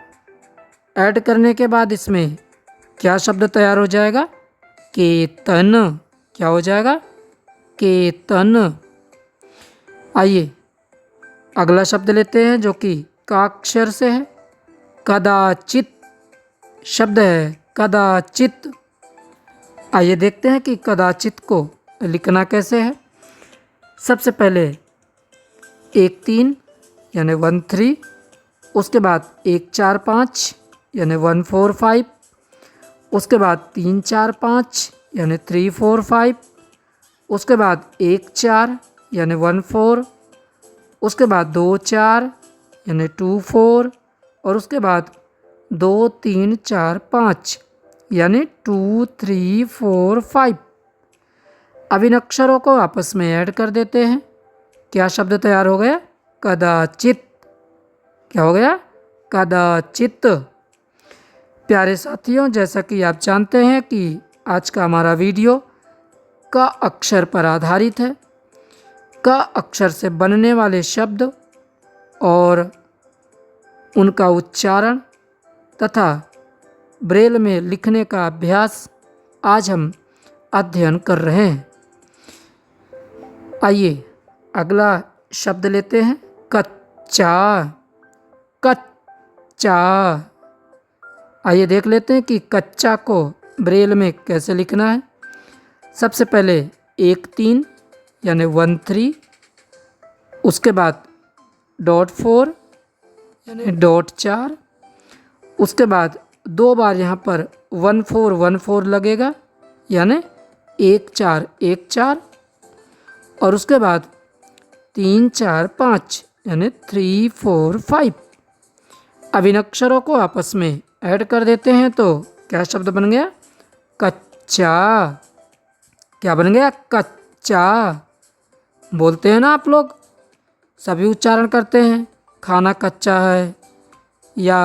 ऐड करने के बाद इसमें क्या शब्द तैयार हो जाएगा? केतन। क्या हो जाएगा? केतन। आइए अगला शब्द लेते हैं जो कि का अक्षर से है। कदाचित शब्द है, कदाचित। आइए देखते हैं कि कदाचित को लिखना कैसे है। सबसे पहले 1 3 यानी 1 3, उसके बाद 1 4 5 यानी 1 4 5, उसके बाद 3 4 5 यानी 3 4 5, उसके बाद 1 4 यानी 1 4, उसके बाद 2 4 यानी 2 4, और उसके बाद 2 3 4 5 यानी 2 3 4 5। अब इन अक्षरों को आपस में ऐड कर देते हैं। क्या शब्द तैयार हो गया? कदाचित। क्या हो गया? कदाचित। प्यारे साथियों, जैसा कि आप जानते हैं कि आज का हमारा वीडियो क अक्षर पर आधारित है। क अक्षर से बनने वाले शब्द और उनका उच्चारण तथा ब्रेल में लिखने का अभ्यास आज हम अध्ययन कर रहे हैं। आइए अगला शब्द लेते हैं, कच्चा। कच्चा। आइए देख लेते हैं कि कच्चा को ब्रेल में कैसे लिखना है। सबसे पहले 1 3 यानी 1 3, उसके बाद .4 यानी .4, उसके बाद 2 बार यहाँ पर 1 4 1 4 लगेगा यानी 1 4 1 4, और उसके बाद 3 4 5 यानी 3 4 5। अब इन अक्षरों को आपस में ऐड कर देते हैं तो क्या शब्द बन गया? कच्चा। क्या बन गया? कच्चा। बोलते हैं ना आप लोग, सभी उच्चारण करते हैं, खाना कच्चा है या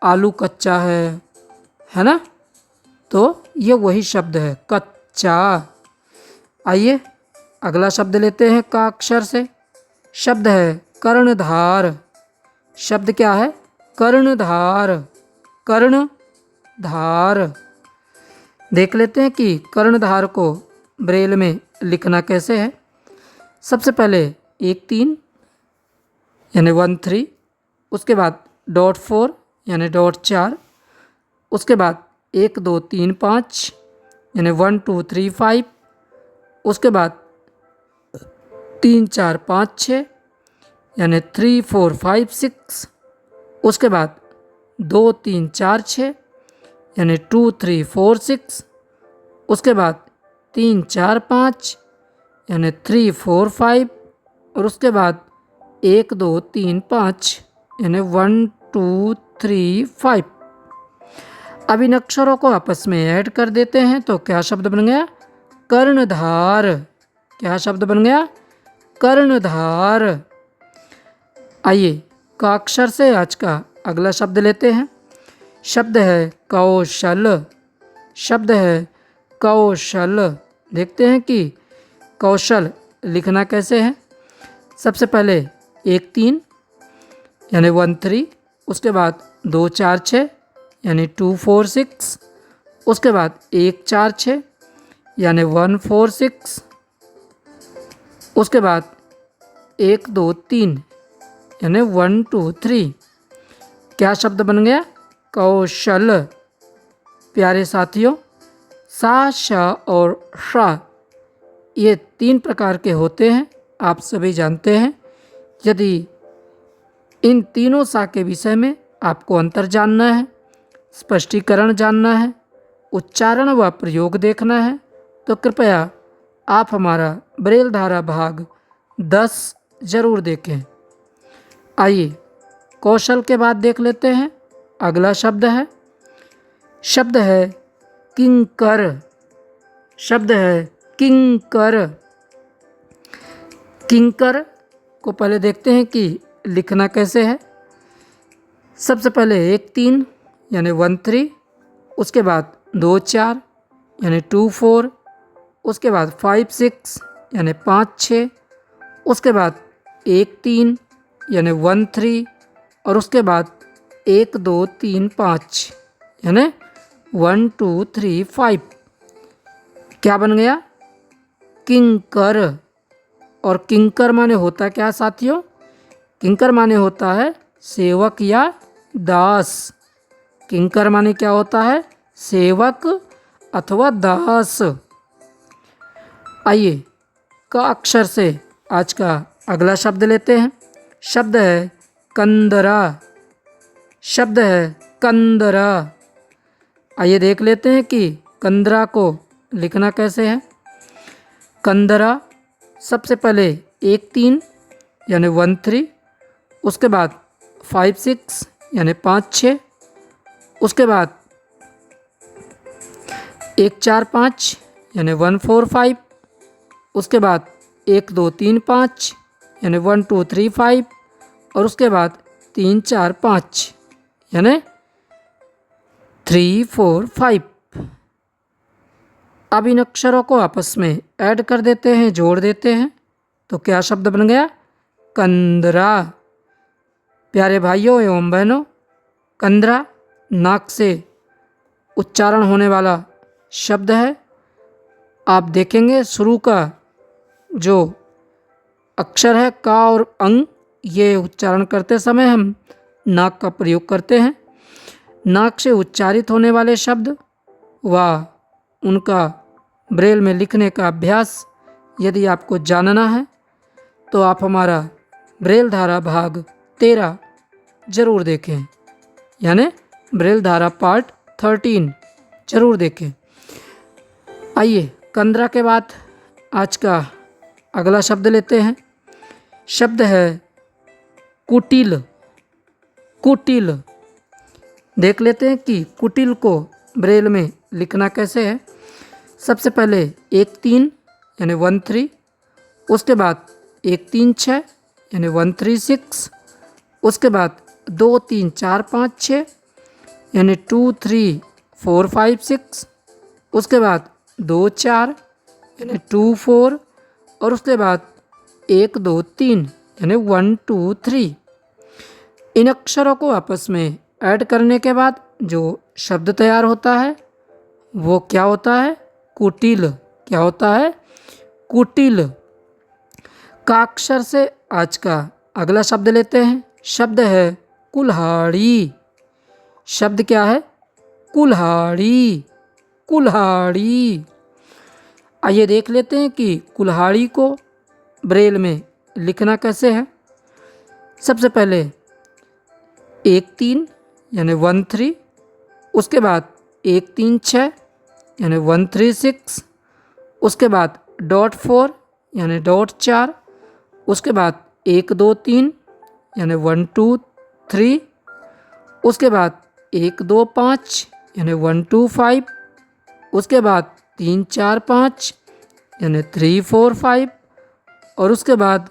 आलू कच्चा है ना? तो ये वही शब्द है, कच्चा। आइए अगला शब्द लेते हैं का अक्षर से। शब्द है कर्णधार। शब्द क्या है? कर्णधार। कर्णधार। देख लेते हैं कि कर्णधार को ब्रेल में लिखना कैसे है। सबसे पहले 1 3 यानी 1 3, उसके बाद .4 यानी .4, उसके बाद 1 2 3 5 यानी 1 2 3 5, उसके बाद 3 4 5 6 यानी 3 4 5 6, उसके बाद 2 3 4 6 यानी 2 3 4 6, उसके बाद 3 4 5 यानी 3 4 5, और उसके बाद 1 2 3 5 यानी 1 2 3 5। अब इन अक्षरों को आपस में ऐड कर देते हैं तो क्या शब्द बन गया? कर्णधार। क्या शब्द बन गया? कर्णधार। आइए का अक्षर से आज का अगला शब्द लेते हैं। शब्द है कौशल। शब्द है कौशल। देखते हैं कि कौशल लिखना कैसे है। सबसे पहले 1 3 यानी 1 3, उसके बाद 2 4 6 यानी 2 4 6, उसके बाद 1 4 6 यानी 1 4 6, उसके बाद 1 2 3 यानी 1 2 3। क्या शब्द बन गया? कौशल। प्यारे साथियों, सा, श और श ये 3 प्रकार के होते हैं, आप सभी जानते हैं। यदि इन तीनों सा के विषय में आपको अंतर जानना है, स्पष्टीकरण जानना है, उच्चारण व प्रयोग देखना है, तो कृपया आप हमारा ब्रेल धारा भाग 10 जरूर देखें। आइए कौशल के बाद देख लेते हैं अगला शब्द है। शब्द है किंकर। शब्द है किंकर। किंकर को पहले देखते हैं कि लिखना कैसे है। सबसे पहले 1 3 यानी 1 3, उसके बाद 2 4 यानी 2 4, उसके बाद 5 6 यानी 5 6, उसके बाद 1 3 यानी 1 3 और उसके बाद 1 2 3 5 यानी 1 2 3 5। क्या बन गया? किंकर। और किंकर माने होता क्या साथियों? किंकर माने होता है सेवक या दास। किंकर माने क्या होता है? सेवक अथवा दास। आइए क अक्षर से आज का अगला शब्द लेते हैं। शब्द है कंदरा। शब्द है कंदरा। आइए देख लेते हैं कि कंदरा को लिखना कैसे है। कंदरा सबसे पहले 1 3 यानी 1 3, उसके बाद 5 6 यानी 5 6, उसके बाद 1 4 5 यानी 1 4 5, उसके बाद 1 2 3 5 यानी 1 2 3 5 और उसके बाद 3 4 5 यानी 3 4 5। अब इन अक्षरों को आपस में ऐड कर देते हैं, जोड़ देते हैं, तो क्या शब्द बन गया? कंदरा। प्यारे भाइयों एवं बहनों, कंदरा नाक से उच्चारण होने वाला शब्द है। आप देखेंगे शुरू का जो अक्षर है का और अंग, ये उच्चारण करते समय हम नाक का प्रयोग करते हैं। नाक से उच्चारित होने वाले शब्द व उनका ब्रेल में लिखने का अभ्यास यदि आपको जानना है तो आप हमारा ब्रेल धारा भाग 13 जरूर देखें, यानी ब्रेल धारा पार्ट 13 जरूर देखें। आइए कंदरा के बाद आज का अगला शब्द लेते हैं। शब्द है कुटिल। कुटिल। देख लेते हैं कि कुटिल को ब्रेल में लिखना कैसे है। सबसे पहले 1 3 यानी 1 3, उसके बाद 1 3 6 यानी 1 3 6, उसके बाद 2 3 4 5 6 यानी 2 3 4 5 6, उसके बाद 2 4 यानी 2 4 और उसके बाद 1 2 3 यानी 1 2 3। इन अक्षरों को आपस में ऐड करने के बाद जो शब्द तैयार होता है वो क्या होता है? कुटिल। क्या होता है? कुटिल। का अक्षर से आज का अगला शब्द लेते हैं। शब्द है कुल्हाड़ी। शब्द क्या है? कुल्हाड़ी। कुल्हाड़ी। आइए देख लेते हैं कि कुल्हाड़ी को ब्रेल में लिखना कैसे है। सबसे पहले 1 3 यानी 1 3, उसके बाद 1 3 6 यानी 1 3 6, उसके बाद डॉट 4 यानी डॉट 4, उसके बाद 1 2 3 यानी 1 2 3, उसके बाद 1 2 5 यानी 1 2 5, उसके बाद 3 4 5 यानी 3 4 5 और उसके बाद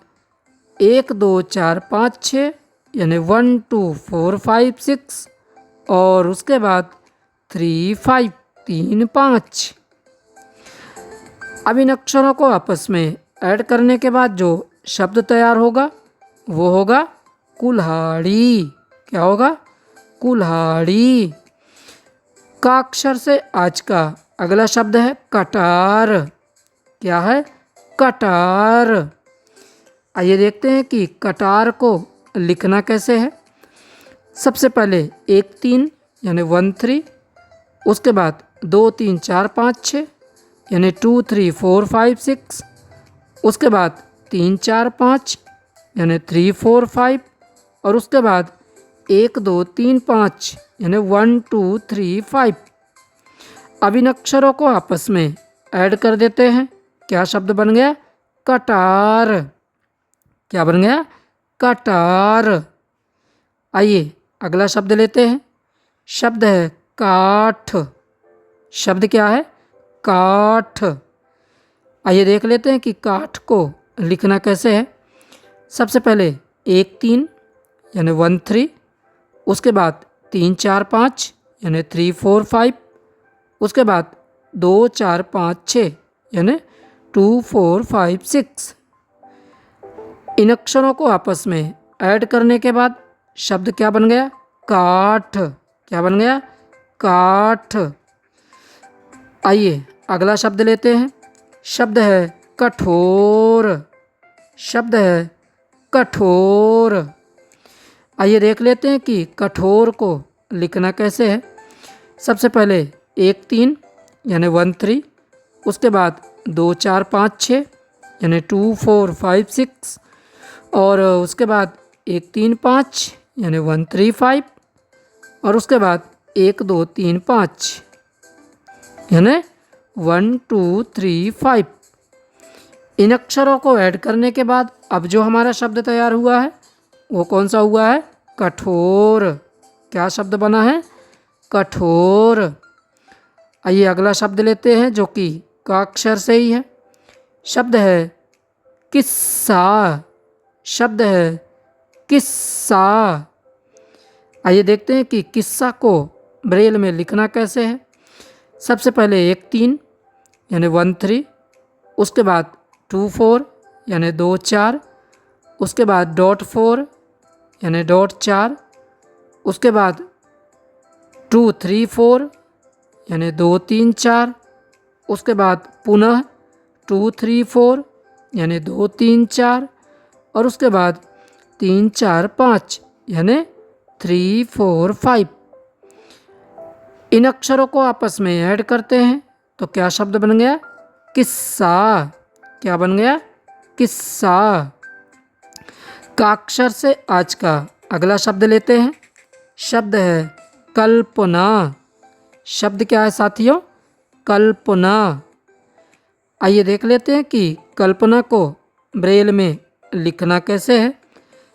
1 2 4 5 6 यानी 1 2 4 5 6 और उसके बाद 3 5 3 5। अब इन अक्षरों को आपस में ऐड करने के बाद जो शब्द तैयार होगा वो होगा कुल्हाड़ी। क्या होगा? कुल्हाड़ी। का अक्षर से आज का अगला शब्द है कटार। क्या है? कटार। आइए देखते हैं कि कटार को लिखना कैसे है। सबसे पहले 1 3 यानी 1 3, उसके बाद 2 3 4 5 6 यानी 2 3 4 5 6, उसके बाद 3 4 5 यानी 3 4 5 और उसके बाद 1 2 3 5 यानी 1 2 3 5। अब इन अक्षरों को आपस में ऐड कर देते हैं। क्या शब्द बन गया? कटार। क्या बन गया? कटार। आइए अगला शब्द लेते हैं। शब्द है काठ। शब्द क्या है? काठ। आइए देख लेते हैं कि काठ को लिखना कैसे है। सबसे पहले 1 3 यानी 1 3, उसके बाद 3 4 5 यानी 3 4 5, उसके बाद 2 4 5 6 यानी 2 4 5 6। इन अक्षरों को आपस में ऐड करने के बाद शब्द क्या बन गया? काठ। क्या बन गया? काठ। आइए अगला शब्द लेते हैं। शब्द है कठोर। शब्द है कठोर। आइए देख लेते हैं कि कठोर को लिखना कैसे है। सबसे पहले 1 3 यानी 1 3, उसके बाद 2 4 5 6 यानी 2 4 5 6, और उसके बाद 1 3 5 यानी 1 3 5, और उसके बाद 1 2 3 5 यानी 1 2 3 5। इन अक्षरों को ऐड करने के बाद अब जो हमारा शब्द तैयार हुआ है वो कौन सा हुआ है? कठोर। क्या शब्द बना है? कठोर। आइए अगला शब्द लेते हैं जो कि का अक्षर से ही है। शब्द है किस्सा। शब्द है किस्सा। आइए देखते हैं कि किस्सा को ब्रेल में लिखना कैसे है। सबसे पहले 1 3 यानी 1 3, उसके बाद 2 4 यानी 2 4, उसके बाद डॉट 4 यानी डॉट 4, उसके बाद 2 3 4 यानी 2 3 4, उसके बाद पुनः 2 3 4 यानी 2 3 4, और उसके बाद 3 4 5 यानी 3 4 5। इन अक्षरों को आपस में ऐड करते हैं तो क्या शब्द बन गया? किस्सा। क्या बन गया? किस्सा। का अक्षर से आज का अगला शब्द लेते हैं। शब्द है कल्पना। शब्द क्या है साथियों? कल्पना। आइए देख लेते हैं कि कल्पना को ब्रेल में लिखना कैसे है।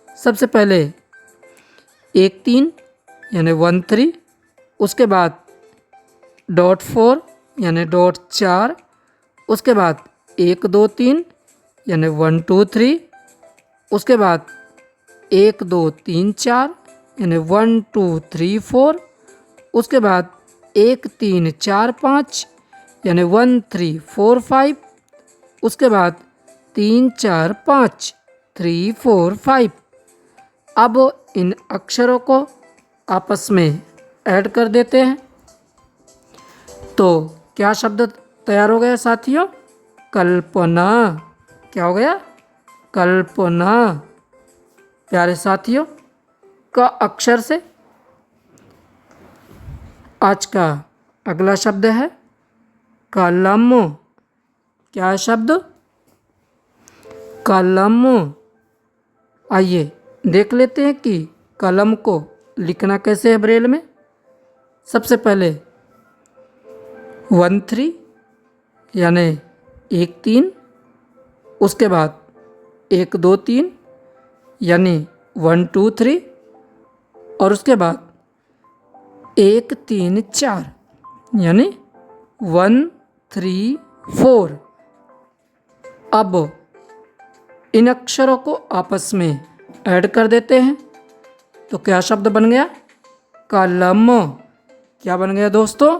सबसे पहले 1 3 यानी 1 3, उसके बाद डॉट 4 यानी डॉट 4, उसके बाद 1 2 3 यानी 1 2 3, उसके बाद 1 2 3 4 यानी 1 2 3 4, उसके बाद 1 3 4 5 यानी 1 3 4 5, उसके बाद 3 4 5 3 4 5। अब इन अक्षरों को आपस में ऐड कर देते हैं तो क्या शब्द तैयार हो गया साथियों? कल्पना। क्या हो गया? कल्पना। प्यारे साथियों, का अक्षर से आज का अगला शब्द है कलम। क्या है शब्द? कलम। आइए देख लेते हैं कि कलम को लिखना कैसे है ब्रेल में। सबसे पहले 1 3 यानी 1 3, उसके बाद 1 2 3 यानी 1 2 3, और उसके बाद 1 3 4 यानी 1 3 4। अब इन अक्षरों को आपस में ऐड कर देते हैं तो क्या शब्द बन गया? कलम। क्या बन गया दोस्तों?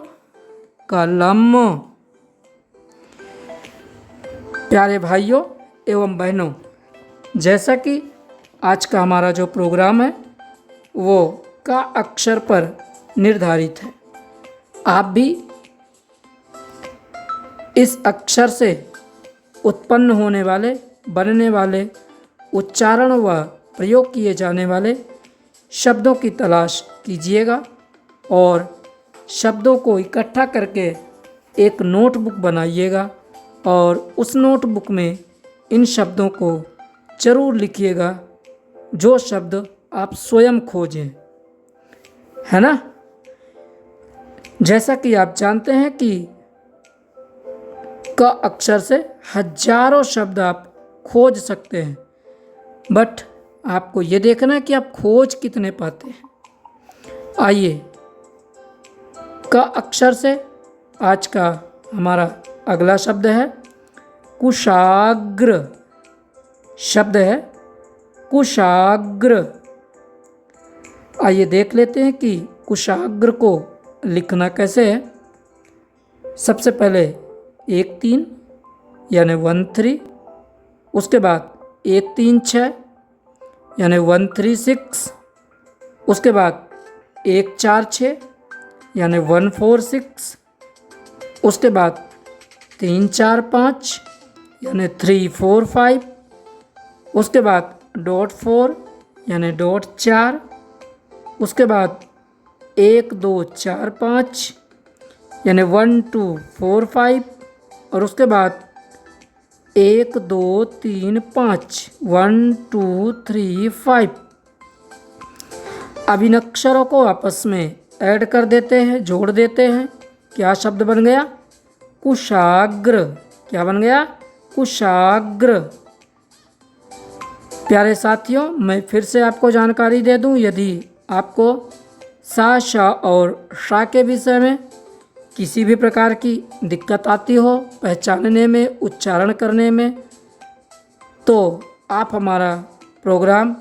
कलम। प्यारे भाइयों एवं बहनों, जैसा कि आज का हमारा जो प्रोग्राम है वो का अक्षर पर निर्धारित है। आप भी इस अक्षर से उत्पन्न होने वाले, बनने वाले, उच्चारण व प्रयोग किए जाने वाले शब्दों की तलाश कीजिएगा और शब्दों को इकट्ठा करके एक नोटबुक बनाइएगा और उस नोटबुक में इन शब्दों को ज़रूर लिखिएगा जो शब्द आप स्वयं खोजें, है ना। जैसा कि आप जानते हैं कि क अक्षर से हजारों शब्द आप खोज सकते हैं, बट आपको ये देखना है कि आप खोज कितने पाते हैं। आइए क अक्षर से आज का हमारा अगला शब्द है कुशाग्र। शब्द है कुशाग्र। आइए देख लेते हैं कि कुशाग्र को लिखना कैसे है। सबसे पहले 1 3 यानी 1 3, उसके बाद 136 यानी 136। उसके बाद 146 यानी 146। उसके बाद 345 यानी 345। उसके बाद .4 यानी .4। उसके बाद 1 2 4 5 यानी 1 2 4 5। और उसके बाद 1 2 3 5 1 2 3 5। अब इन अक्षरों को आपस में ऐड कर देते हैं, जोड़ देते हैं। क्या शब्द बन गया? कुशाग्र। क्या बन गया? कुशाग्र। प्यारे साथियों, मैं फिर से आपको जानकारी दे दूं, यदि आपको सा, श और शा के विषय में किसी भी प्रकार की दिक्कत आती हो पहचानने में, उच्चारण करने में, तो आप हमारा प्रोग्राम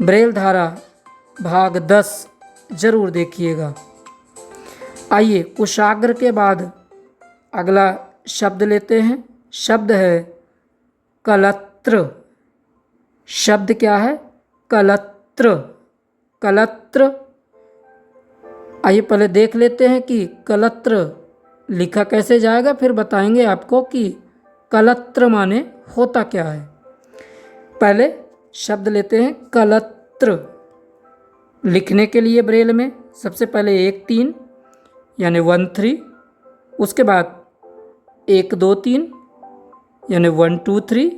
ब्रेल धारा भाग 10 ज़रूर देखिएगा। आइए कुशाग्र के बाद अगला शब्द लेते हैं। शब्द है कलत्र। शब्द क्या है? कलत्र। कलत्र। आइए पहले देख लेते हैं कि कलत्र लिखा कैसे जाएगा, फिर बताएंगे आपको कि कलत्र माने होता क्या है। पहले शब्द लेते हैं कलत्र। लिखने के लिए ब्रेल में सबसे पहले 1 3 यानी 1 3। उसके बाद 1 2 3 यानी 1 2 3।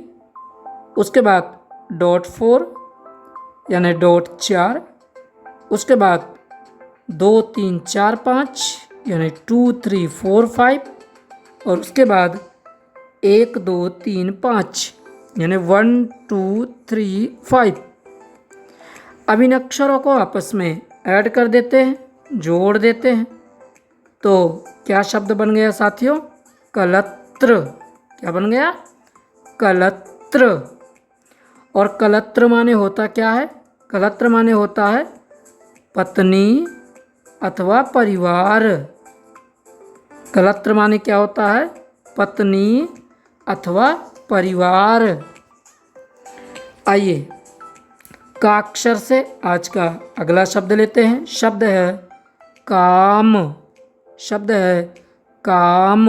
उसके बाद .4 यानी .4। उसके बाद 2 3 4 5 यानी 2 3 4 5। और उसके बाद 1 2 3 5 यानी 1 2 3 5। अब इन अक्षरों को आपस में ऐड कर देते हैं, जोड़ देते हैं। तो क्या शब्द बन गया साथियों? कलत्र। क्या बन गया? कलत्र। और कलत्र माने होता क्या है? कलत्र माने होता है पत्नी अथवा परिवार। कलत्र माने क्या होता है? पत्नी अथवा परिवार। आइए का अक्षर से आज का अगला शब्द लेते हैं। शब्द है काम। शब्द है काम।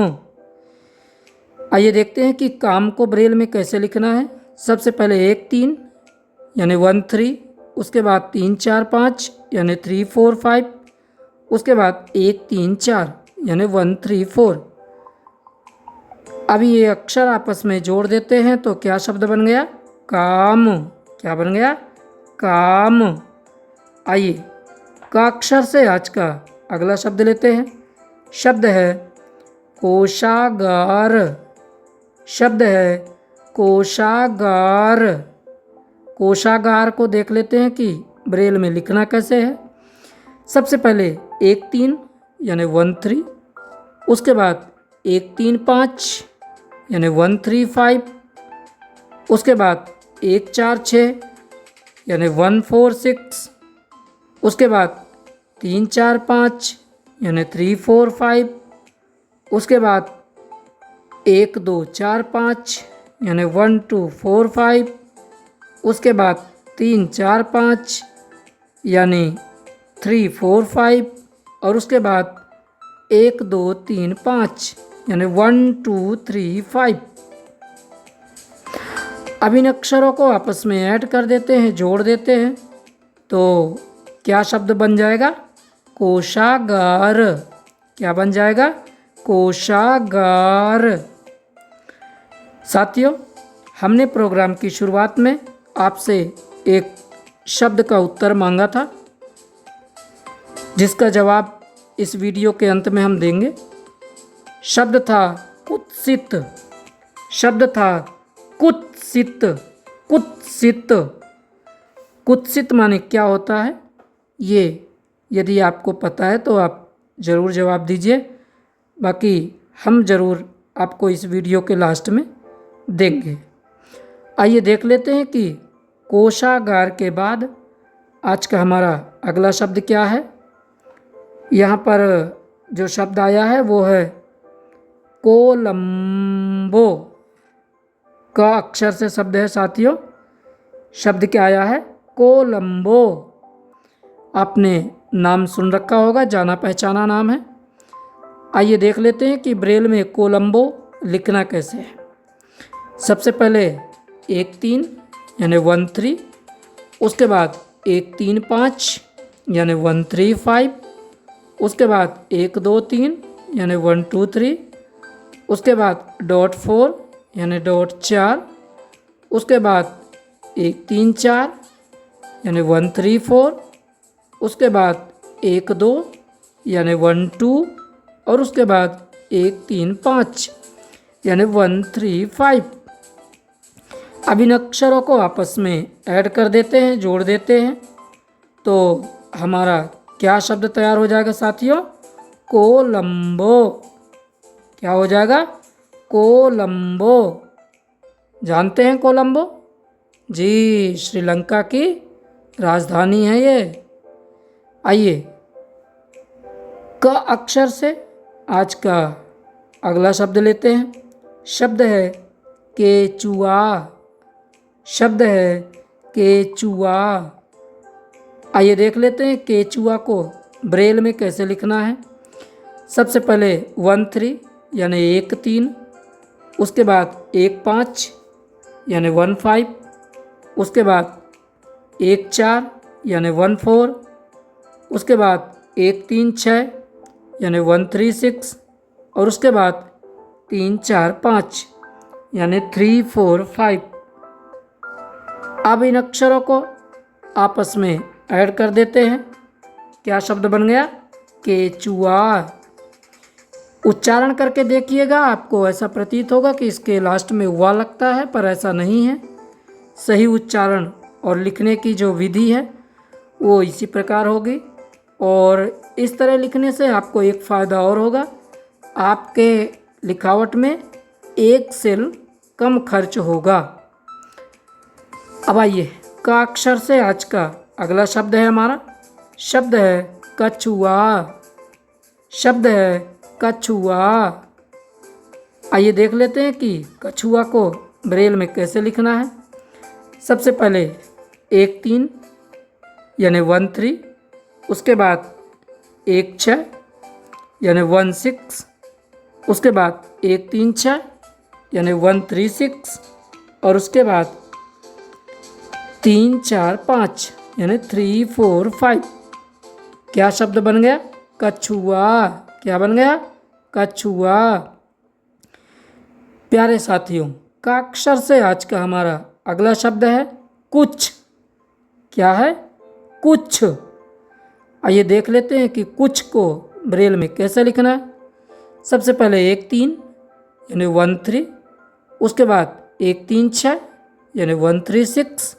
आइए देखते हैं कि काम को ब्रेल में कैसे लिखना है। सबसे पहले 1 3 यानी 1 3। उसके बाद 3 4 5 यानी 3 4 5। उसके बाद 1 3 4 यानी 1 3 4। अभी ये अक्षर आपस में जोड़ देते हैं तो क्या शब्द बन गया? काम। क्या बन गया? काम। आइए का अक्षर से आज का अगला शब्द लेते हैं। शब्द है कोशागार। शब्द है कोशागार। कोशागार को देख लेते हैं कि ब्रेल में लिखना कैसे है। सबसे पहले 1 3 यानी 1 3। उसके बाद 1 3 5 यानी 1 3 5। उसके बाद 1 4 6 यानी 1 4 6। उसके बाद 3 4 5 यानी 3 4 5। उसके बाद 1 2 4 5 यानी 1 2 4 5। उसके बाद 3 4 5 यानी 3 4 5। और उसके बाद 1 2 3 5 यानी 1 2 3 5। अब इन अक्षरों को आपस में ऐड कर देते हैं, जोड़ देते हैं। तो क्या शब्द बन जाएगा? कोशागार। क्या बन जाएगा? कोशागार। साथियों, हमने प्रोग्राम की शुरुआत में आपसे एक शब्द का उत्तर मांगा था, जिसका जवाब इस वीडियो के अंत में हम देंगे। शब्द था कुत्सित। शब्द था कुत्सित। कुत्सित। कुत्सित माने क्या होता है, ये यदि आपको पता है तो आप ज़रूर जवाब दीजिए, बाकी हम ज़रूर आपको इस वीडियो के लास्ट में देंगे। आइए देख लेते हैं कि कोशागार के बाद आज का हमारा अगला शब्द क्या है। यहाँ पर जो शब्द आया है वो है कोलंबो। क अक्षर से शब्द है साथियों। शब्द क्या आया है? कोलंबो। आपने नाम सुन रखा होगा, जाना पहचाना नाम है। आइए देख लेते हैं कि ब्रेल में कोलंबो लिखना कैसे है। सबसे पहले 1-3 यानी 1-3, उसके बाद 1-3-5 यानी 1-3-5, उसके बाद 1-2-3 यानी 1-2-3, उसके बाद .4 यानी .4, उसके बाद 1-3-4 यानी 1-3-4, उसके बाद 1-2 यानी 1-2 और उसके बाद 1-3-5 यानी 1-3-5। अब इन अक्षरों को आपस में ऐड कर देते हैं, जोड़ देते हैं, तो हमारा क्या शब्द तैयार हो जाएगा साथियों? कोलंबो। क्या हो जाएगा? कोलंबो। जानते हैं कोलंबो? जी, श्रीलंका की राजधानी है ये। आइए क अक्षर से आज का अगला शब्द लेते हैं। शब्द है केचुआ। शब्द है केचुआ। आइए देख लेते हैं केचुआ को ब्रेल में कैसे लिखना है। सबसे पहले 1-3 यानी 1-3, उसके बाद 1-5 यानी 1-5, उसके बाद 1-4 यानी 1-4, उसके बाद 1-3-6 यानी 1-3-6 और उसके बाद 3-4-5 यानी 3-4-5। अब इन अक्षरों को आपस में ऐड कर देते हैं। क्या शब्द बन गया? केचुआ। उच्चारण करके देखिएगा, आपको ऐसा प्रतीत होगा कि इसके लास्ट में हुआ लगता है, पर ऐसा नहीं है। सही उच्चारण और लिखने की जो विधि है वो इसी प्रकार होगी। और इस तरह लिखने से आपको एक फ़ायदा और होगा, आपके लिखावट में एक सेल कम खर्च होगा। अब आइए का अक्षर से आज का अगला शब्द है हमारा। शब्द है कछुआ। शब्द है कछुआ। आइए देख लेते हैं कि कछुआ को ब्रेल में कैसे लिखना है। सबसे पहले 1-3 यानी 1-3, उसके बाद 1-6 यानी 1-6, उसके बाद 1-3-6 यानी 1-3-6 और उसके बाद 3-4-5 यानी 3-4-5। क्या शब्द बन गया? कछुआ। क्या बन गया? कछुआ। प्यारे साथियों, का अक्षर से आज का हमारा अगला शब्द है कुछ। क्या है? कुछ। आइए देख लेते हैं कि कुछ को ब्रेल में कैसे लिखना है। सबसे पहले 1-3 यानी 1-3, उसके बाद 1-3-6 यानी 1-3-6,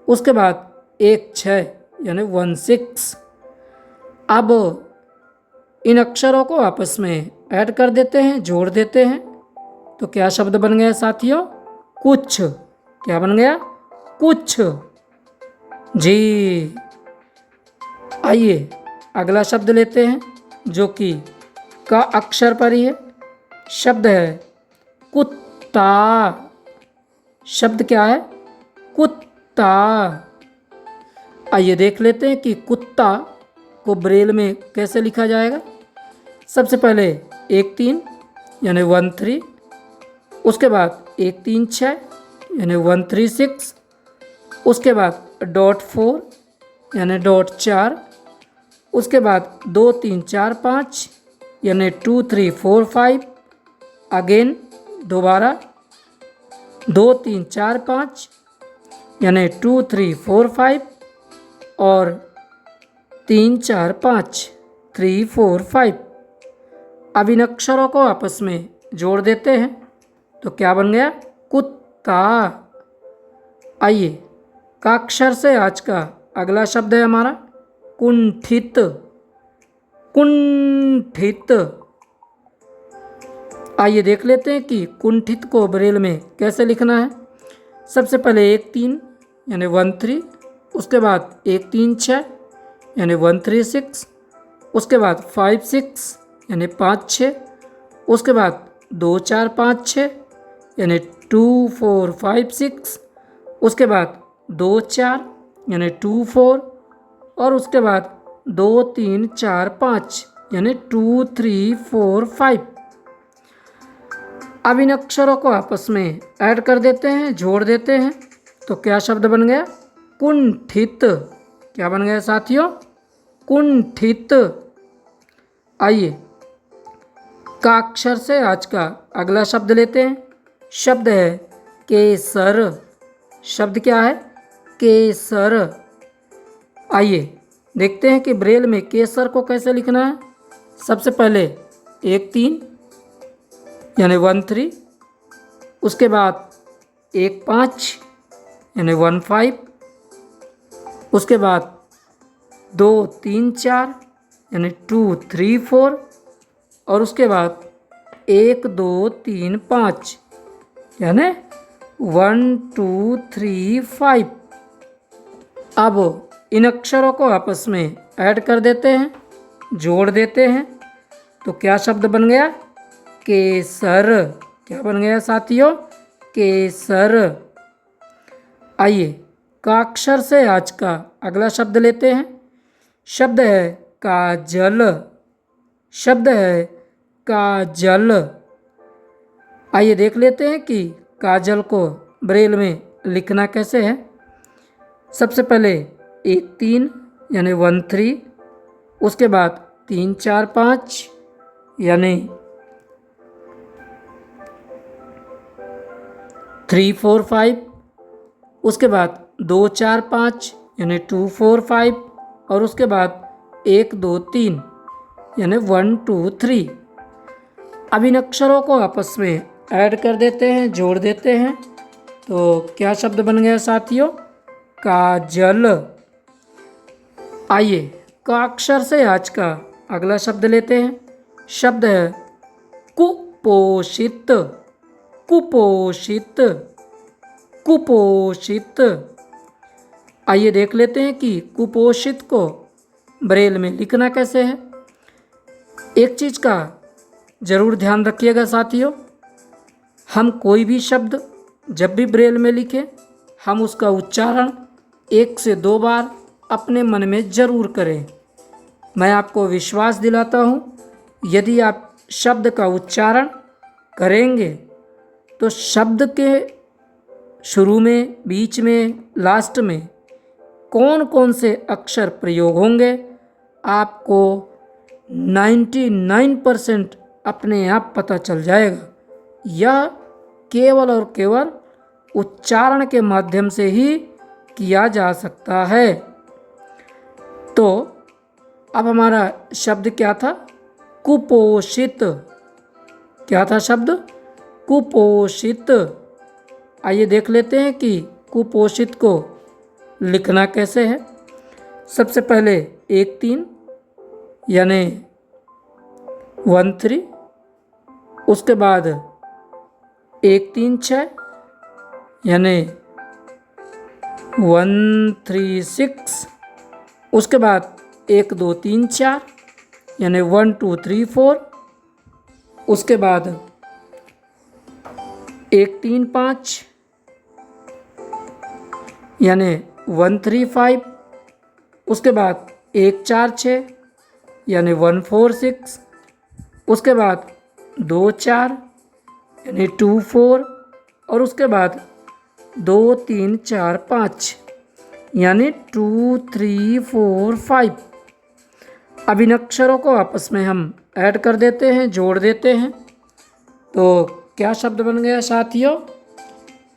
उसके बाद 1-6 यानी 1-6। अब इन अक्षरों को आपस में ऐड कर देते हैं, जोड़ देते हैं, तो क्या शब्द बन गया साथियों? कुछ। क्या बन गया? कुछ। जी। आइए अगला शब्द लेते हैं जो कि का अक्षर पर ही है। शब्द है कुत्ता। शब्द क्या है? कुत्ता। आइए देख लेते हैं कि कुत्ता को ब्रेल में कैसे लिखा जाएगा। सबसे पहले 1-3 यानी 1-3, उसके बाद 1-3-6 यानी 1-3-6, उसके बाद .4 यानी .4, उसके बाद 2-3-4-5 यानी 2-3-4-5, अगेन दोबारा 2-3-4-5 यानी 2-3-4-5 और 3-4-5 3-4-5। अब इन अक्षरों को आपस में जोड़ देते हैं, तो क्या बन गया? कुत्ता। आइए का अक्षर से आज का अगला शब्द है हमारा कुंठित। कुंठित। आइए देख लेते हैं कि कुंठित को ब्रेल में कैसे लिखना है। सबसे पहले 1-3 यानी 1-3, उसके बाद 1-3-6 यानी 1-3-6, उसके बाद 5-6 यानी 5-6, उसके बाद 2-4-5-6 यानी 2 4 5 6, उसके बाद 2 4 यानी 2 4, और उसके बाद 2 3 4 5 यानी 2 3 4 5। अब इन अक्षरों को आपस में ऐड कर देते हैं, जोड़ देते हैं, तो क्या शब्द बन गया? कुंठित। क्या बन गया साथियों? कुंठित। आइए का अक्षर से आज का अगला शब्द लेते हैं। शब्द है केसर। शब्द क्या है? केसर। आइए देखते हैं कि ब्रेल में केसर को कैसे लिखना है। सबसे पहले 1 3 यानी 1 3, उसके बाद 1 5 यानी 1 5, उसके बाद 2 3 4 यानी 2 3 4, और उसके बाद 1 2 3 5 यानी 1 2 3 5। अब इन अक्षरों को आपस में ऐड कर देते हैं, जोड़ देते हैं, तो क्या शब्द बन गया? केसर। क्या बन गया साथियों? केसर। आइए का अक्षर से आज का अगला शब्द लेते हैं। शब्द है काजल। शब्द है काजल। आइए देख लेते हैं कि काजल को ब्रेल में लिखना कैसे है। सबसे पहले 1 3 यानी 1 3, उसके बाद 3 4 5 यानी 3 4 5, उसके बाद 2 4 5 यानी 2 4 5, और उसके बाद 1 2 3 यानी 1 2 3। अब इन अक्षरों को आपस में ऐड कर देते हैं, जोड़ देते हैं, तो क्या शब्द बन गया साथियों? काजल। आइए का अक्षर से आज का अगला शब्द लेते हैं। शब्द है कुपोषित। कुपोषित। कुपोषित। आइए देख लेते हैं कि कुपोषित को ब्रेल में लिखना कैसे है। एक चीज़ का ज़रूर ध्यान रखिएगा साथियों, हम कोई भी शब्द जब भी ब्रेल में लिखें, हम उसका उच्चारण 1 से 2 बार अपने मन में ज़रूर करें। मैं आपको विश्वास दिलाता हूँ, यदि आप शब्द का उच्चारण करेंगे तो शब्द के शुरू में, बीच में, लास्ट में कौन कौन से अक्षर प्रयोग होंगे आपको 99% अपने आप पता चल जाएगा। यह केवल और केवल उच्चारण के माध्यम से ही किया जा सकता है। तो अब हमारा शब्द क्या था? कुपोषित। क्या था शब्द? कुपोषित। आइए देख लेते हैं कि कुपोषित को लिखना कैसे है। सबसे पहले 1 3 यानी 1 3, उसके बाद 1 3 6 यानी 1 3 6, उसके बाद 1 2 3 4 यानी 1 2 3 4, उसके बाद 1 3 5 यानी 1 3 5, उसके बाद 1 4 6 यानी 1 4 6, उसके बाद 2 4 यानी 2 4, और उसके बाद 2 3 4 5 यानी 2 3 4 5। अब इन अक्षरों को आपस में हम ऐड कर देते हैं, जोड़ देते हैं, तो क्या शब्द बन गया साथियों?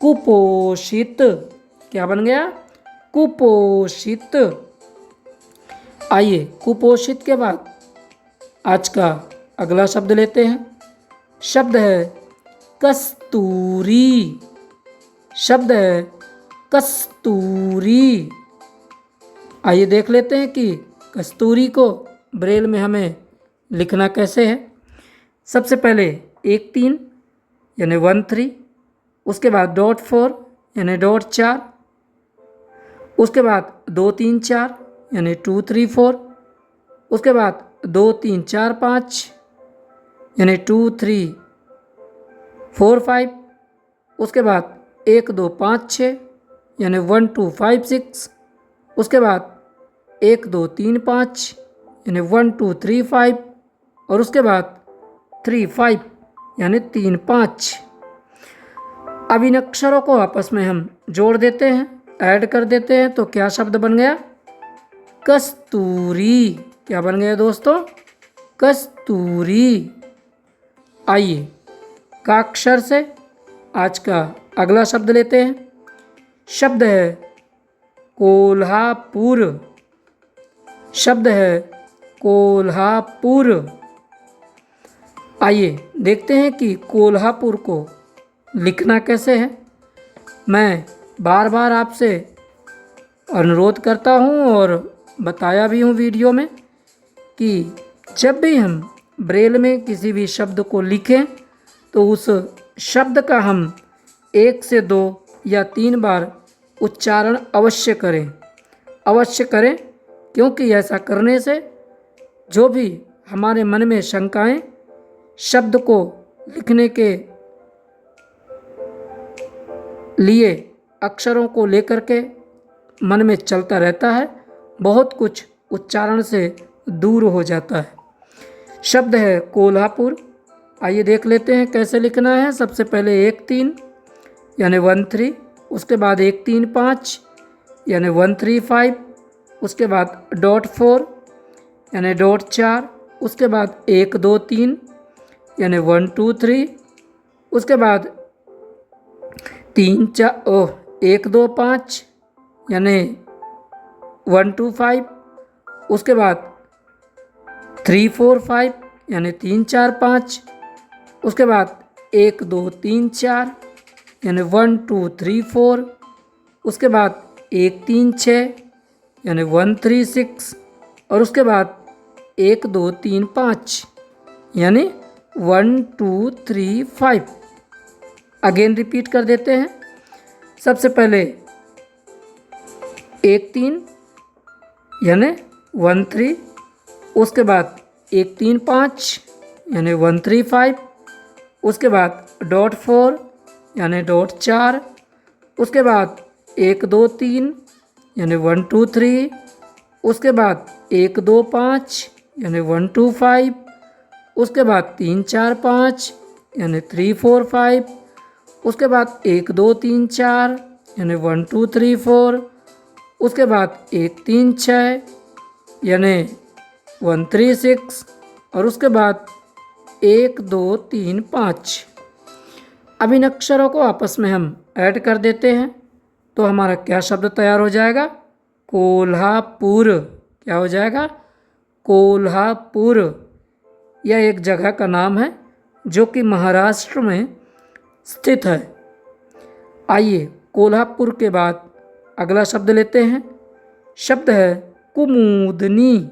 कुपोषित। क्या बन गया? कुपोषित। आइए कुपोषित के बाद आज का अगला शब्द लेते हैं। शब्द है कस्तूरी। शब्द है कस्तूरी। आइए देख लेते हैं कि कस्तूरी को ब्रेल में हमें लिखना कैसे है। सबसे पहले 1 3 यानी 1 3, उसके बाद डॉट 4 यानी डॉट 4, उसके बाद 2 3 4 यानी 2 3 4, उसके बाद 2 3 4 5 यानी 2 3 4 5, उसके बाद 1 2 5 6 यानी 1 2 5 6, उसके बाद 1 2 3 5 यानी 1 2 3 5, और उसके बाद 3 5 यानी 3 5। अब इन अक्षरों को आपस में हम जोड़ देते हैं, ऐड कर देते हैं, तो क्या शब्द बन गया? कस्तूरी। क्या बन गया दोस्तों? कस्तूरी। आइए का अक्षर से आज का अगला शब्द लेते हैं। शब्द है कोल्हापुर। शब्द है कोल्हापुर। आइए देखते हैं कि कोल्हापुर को लिखना कैसे है। मैं बार बार आपसे अनुरोध करता हूँ और बताया भी हूँ वीडियो में कि जब भी हम ब्रेल में किसी भी शब्द को लिखें तो उस शब्द का हम 1 से 2 या 3 बार उच्चारण अवश्य करें, क्योंकि ऐसा करने से जो भी हमारे मन में शंकाएं शब्द को लिखने के लिए अक्षरों को लेकर के मन में चलता रहता है, बहुत कुछ उच्चारण से दूर हो जाता है। शब्द है कोल्हापुर। आइए देख लेते हैं कैसे लिखना है। सबसे पहले 1 3 यानी 1 3, उसके बाद 1 3 5 यानी 1 3 5, उसके बाद डॉट 4 यानी डॉट 4, उसके बाद 1 2 3 यानी 1 2 3, उसके बाद 3 4 1 2 5 यानी 1 2 5, उसके बाद 3 4 5 यानी 3 4 5, उसके बाद 1 2 3 4 यानी 1 2 3 4, उसके बाद 1 3 6 यानी 1 3 6, और उसके बाद 1 2 3 5 यानी 1 2 3 5। अगेन रिपीट कर देते हैं। सबसे पहले 1 3 यानी 1 3, उसके बाद 1 3 5 यानी 1 3 5, उसके बाद डॉट 4 यानी डॉट 4, उसके बाद 1 2 3 यानी 1 2 3, उसके बाद 1 2 5 यानी 1 2 5, उसके बाद 3 4 5 यानी 3 4 5, उसके बाद 1 2 3 4 यानी 1 2 3 4, उसके बाद 1 3 6 यानी 1 3 6, और उसके बाद 1 2 3 5। अब इन अक्षरों को आपस में हम ऐड कर देते हैं तो हमारा क्या शब्द तैयार हो जाएगा? कोल्हापुर। क्या हो जाएगा? कोल्हापुर। यह एक जगह का नाम है जो कि महाराष्ट्र में स्थित है। आइए कोल्हापुर के बाद अगला शब्द लेते हैं। शब्द है कुमुदनी।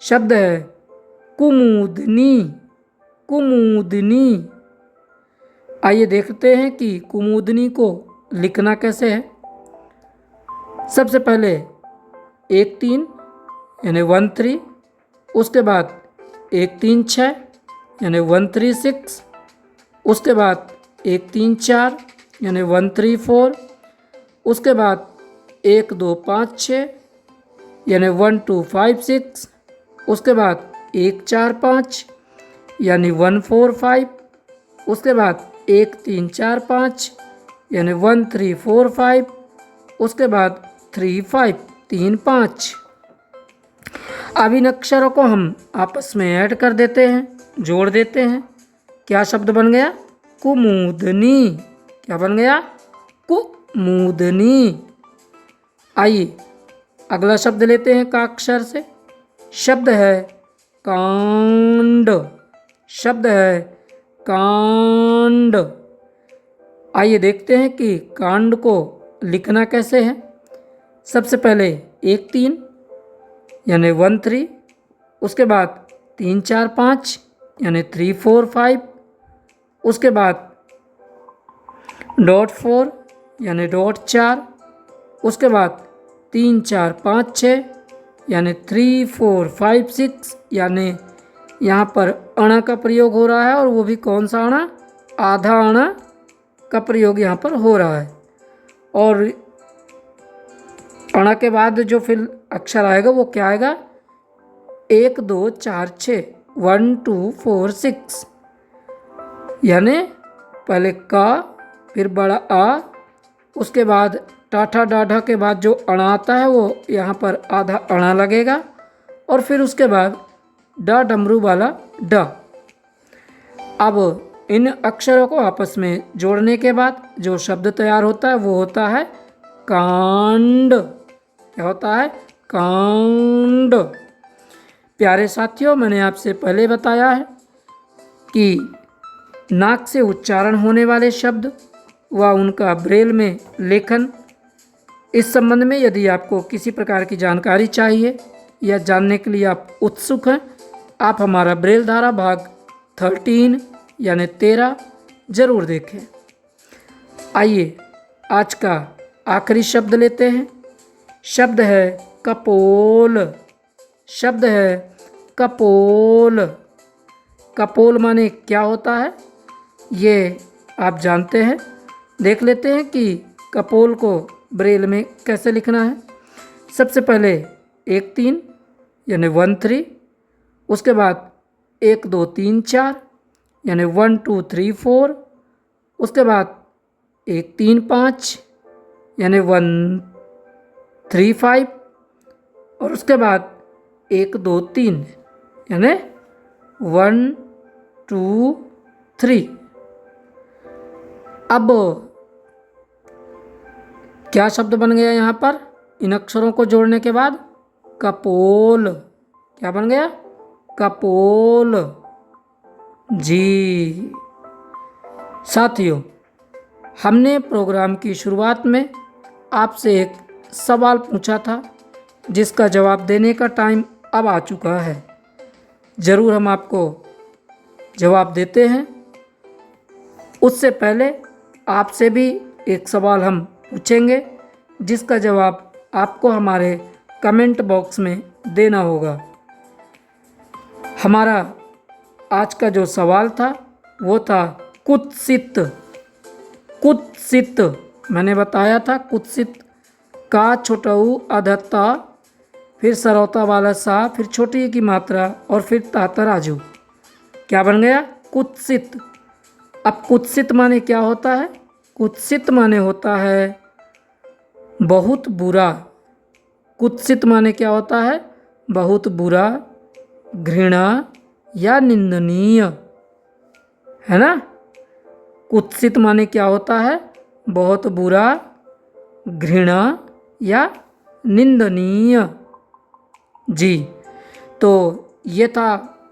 शब्द है कुमुदनी। कुमुदनी। आइए देखते हैं कि कुमुदनी को लिखना कैसे है। सबसे पहले 1 3 यानी 1 3, उसके बाद 1 3 6 यानी 1 3 6, उसके बाद 1 3 4 यानी 1 3 4, उसके बाद 1 2 5 6 यानी 1 2 5 6, उसके बाद 1 4 5 यानी 1 4 5, उसके बाद 1 3 4 5 यानी 1 3 4 5, उसके बाद 3 5 3 5। अब इन अक्षरों को हम आपस में ऐड कर देते हैं, जोड़ देते हैं। क्या शब्द बन गया? कुमुदनी। क्या बन गया? कुमुदनी। आइए अगला शब्द लेते हैं का अक्षर से। शब्द है कांड। शब्द है कांड। आइए देखते हैं कि कांड को लिखना कैसे है। सबसे पहले 1 3 यानी 1 3, उसके बाद 3 4 5 यानी 3 4 5, उसके बाद डॉट 4 यानी डॉट 4, उसके बाद 3 4 5 6 यानी 3 4 5 6, यानी यहाँ पर अणा का प्रयोग हो रहा है, और वो भी कौन सा अणा? आधा अणा का प्रयोग यहाँ पर हो रहा है। और अणा के बाद जो फिर अक्षर आएगा वो क्या आएगा? 1 2 4 6, 1 2 4 6, यानी पहले का, फिर बड़ा आ, उसके बाद टाठा डाढ़ा के बाद जो अणा आता है वो यहाँ पर आधा अणा लगेगा, और फिर उसके बाद डा डमरू वाला ड। अब इन अक्षरों को आपस में जोड़ने के बाद जो शब्द तैयार होता है वो होता है कांड। क्या होता है? कांड। प्यारे साथियों, मैंने आपसे पहले बताया है कि नाक से उच्चारण होने वाले शब्द व उनका ब्रेल में लेखन, इस संबंध में यदि आपको किसी प्रकार की जानकारी चाहिए या जानने के लिए आप उत्सुक हैं, आप हमारा ब्रेल धारा भाग 13 यानी 13 जरूर देखें। आइए आज का आखिरी शब्द लेते हैं। शब्द है कपोल। शब्द है कपोल। कपोल माने क्या होता है ये आप जानते हैं। देख लेते हैं कि कपोल को ब्रेल में कैसे लिखना है। सबसे पहले 1 3 यानी 1 3, उसके बाद 1 2 3 4 यानी 1 2 3 4, उसके बाद 1 3 5 यानी 1 3 5, और उसके बाद 1 2 3 यानी 1 2 3। अब क्या शब्द बन गया यहाँ पर इन अक्षरों को जोड़ने के बाद? कपोल। क्या बन गया? कपोल। जी साथियों, हमने प्रोग्राम की शुरुआत में आपसे एक सवाल पूछा था जिसका जवाब देने का टाइम अब आ चुका है। ज़रूर हम आपको जवाब देते हैं। उससे पहले आपसे भी एक सवाल हम पूछेंगे जिसका जवाब आपको हमारे कमेंट बॉक्स में देना होगा। हमारा आज का जो सवाल था वो था कुत्सित। कुत्सित मैंने बताया था, कुत्सित का छोटा ऊ अधत्ता, फिर सरौता वाला सा, फिर छोटी की मात्रा और फिर ताता राजू। क्या बन गया? कुत्सित। अब कुत्सित माने क्या होता है? कुत्सित माने होता है बहुत बुरा। कुत्सित माने क्या होता है? बहुत बुरा, घृणा या निंदनीय, है ना। कुत्सित माने क्या होता है? बहुत बुरा, घृणा या निंदनीय। जी, तो ये था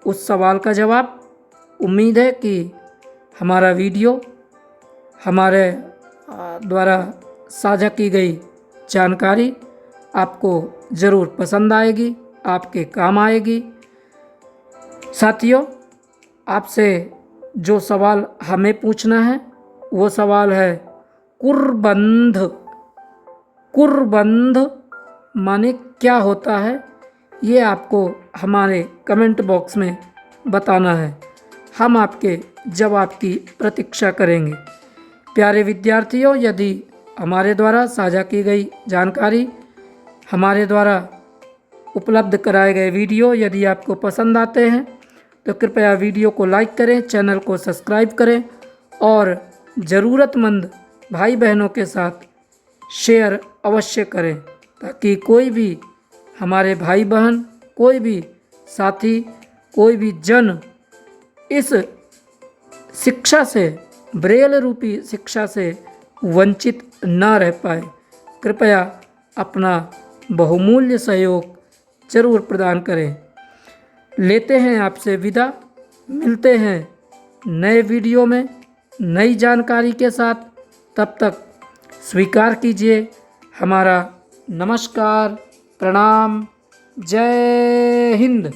उस सवाल का जवाब। उम्मीद है कि हमारा वीडियो, हमारे द्वारा साझा की गई जानकारी आपको ज़रूर पसंद आएगी, आपके काम आएगी। साथियों, आपसे जो सवाल हमें पूछना है वो सवाल है कुर्बंध। कुर्बंध माने क्या होता है ये आपको हमारे कमेंट बॉक्स में बताना है। हम आपके जवाब की प्रतीक्षा करेंगे। प्यारे विद्यार्थियों, यदि हमारे द्वारा साझा की गई जानकारी, हमारे द्वारा उपलब्ध कराए गए वीडियो यदि आपको पसंद आते हैं तो कृपया वीडियो को लाइक करें, चैनल को सब्सक्राइब करें और ज़रूरतमंद भाई बहनों के साथ शेयर अवश्य करें, ताकि कोई भी हमारे भाई बहन, कोई भी साथी, कोई भी जन इस शिक्षा से, ब्रेल रूपी शिक्षा से वंचित न रह पाए। कृपया अपना बहुमूल्य सहयोग जरूर प्रदान करें। लेते हैं आपसे विदा। मिलते हैं नए वीडियो में नई जानकारी के साथ। तब तक स्वीकार कीजिए हमारा नमस्कार, प्रणाम, जय हिंद।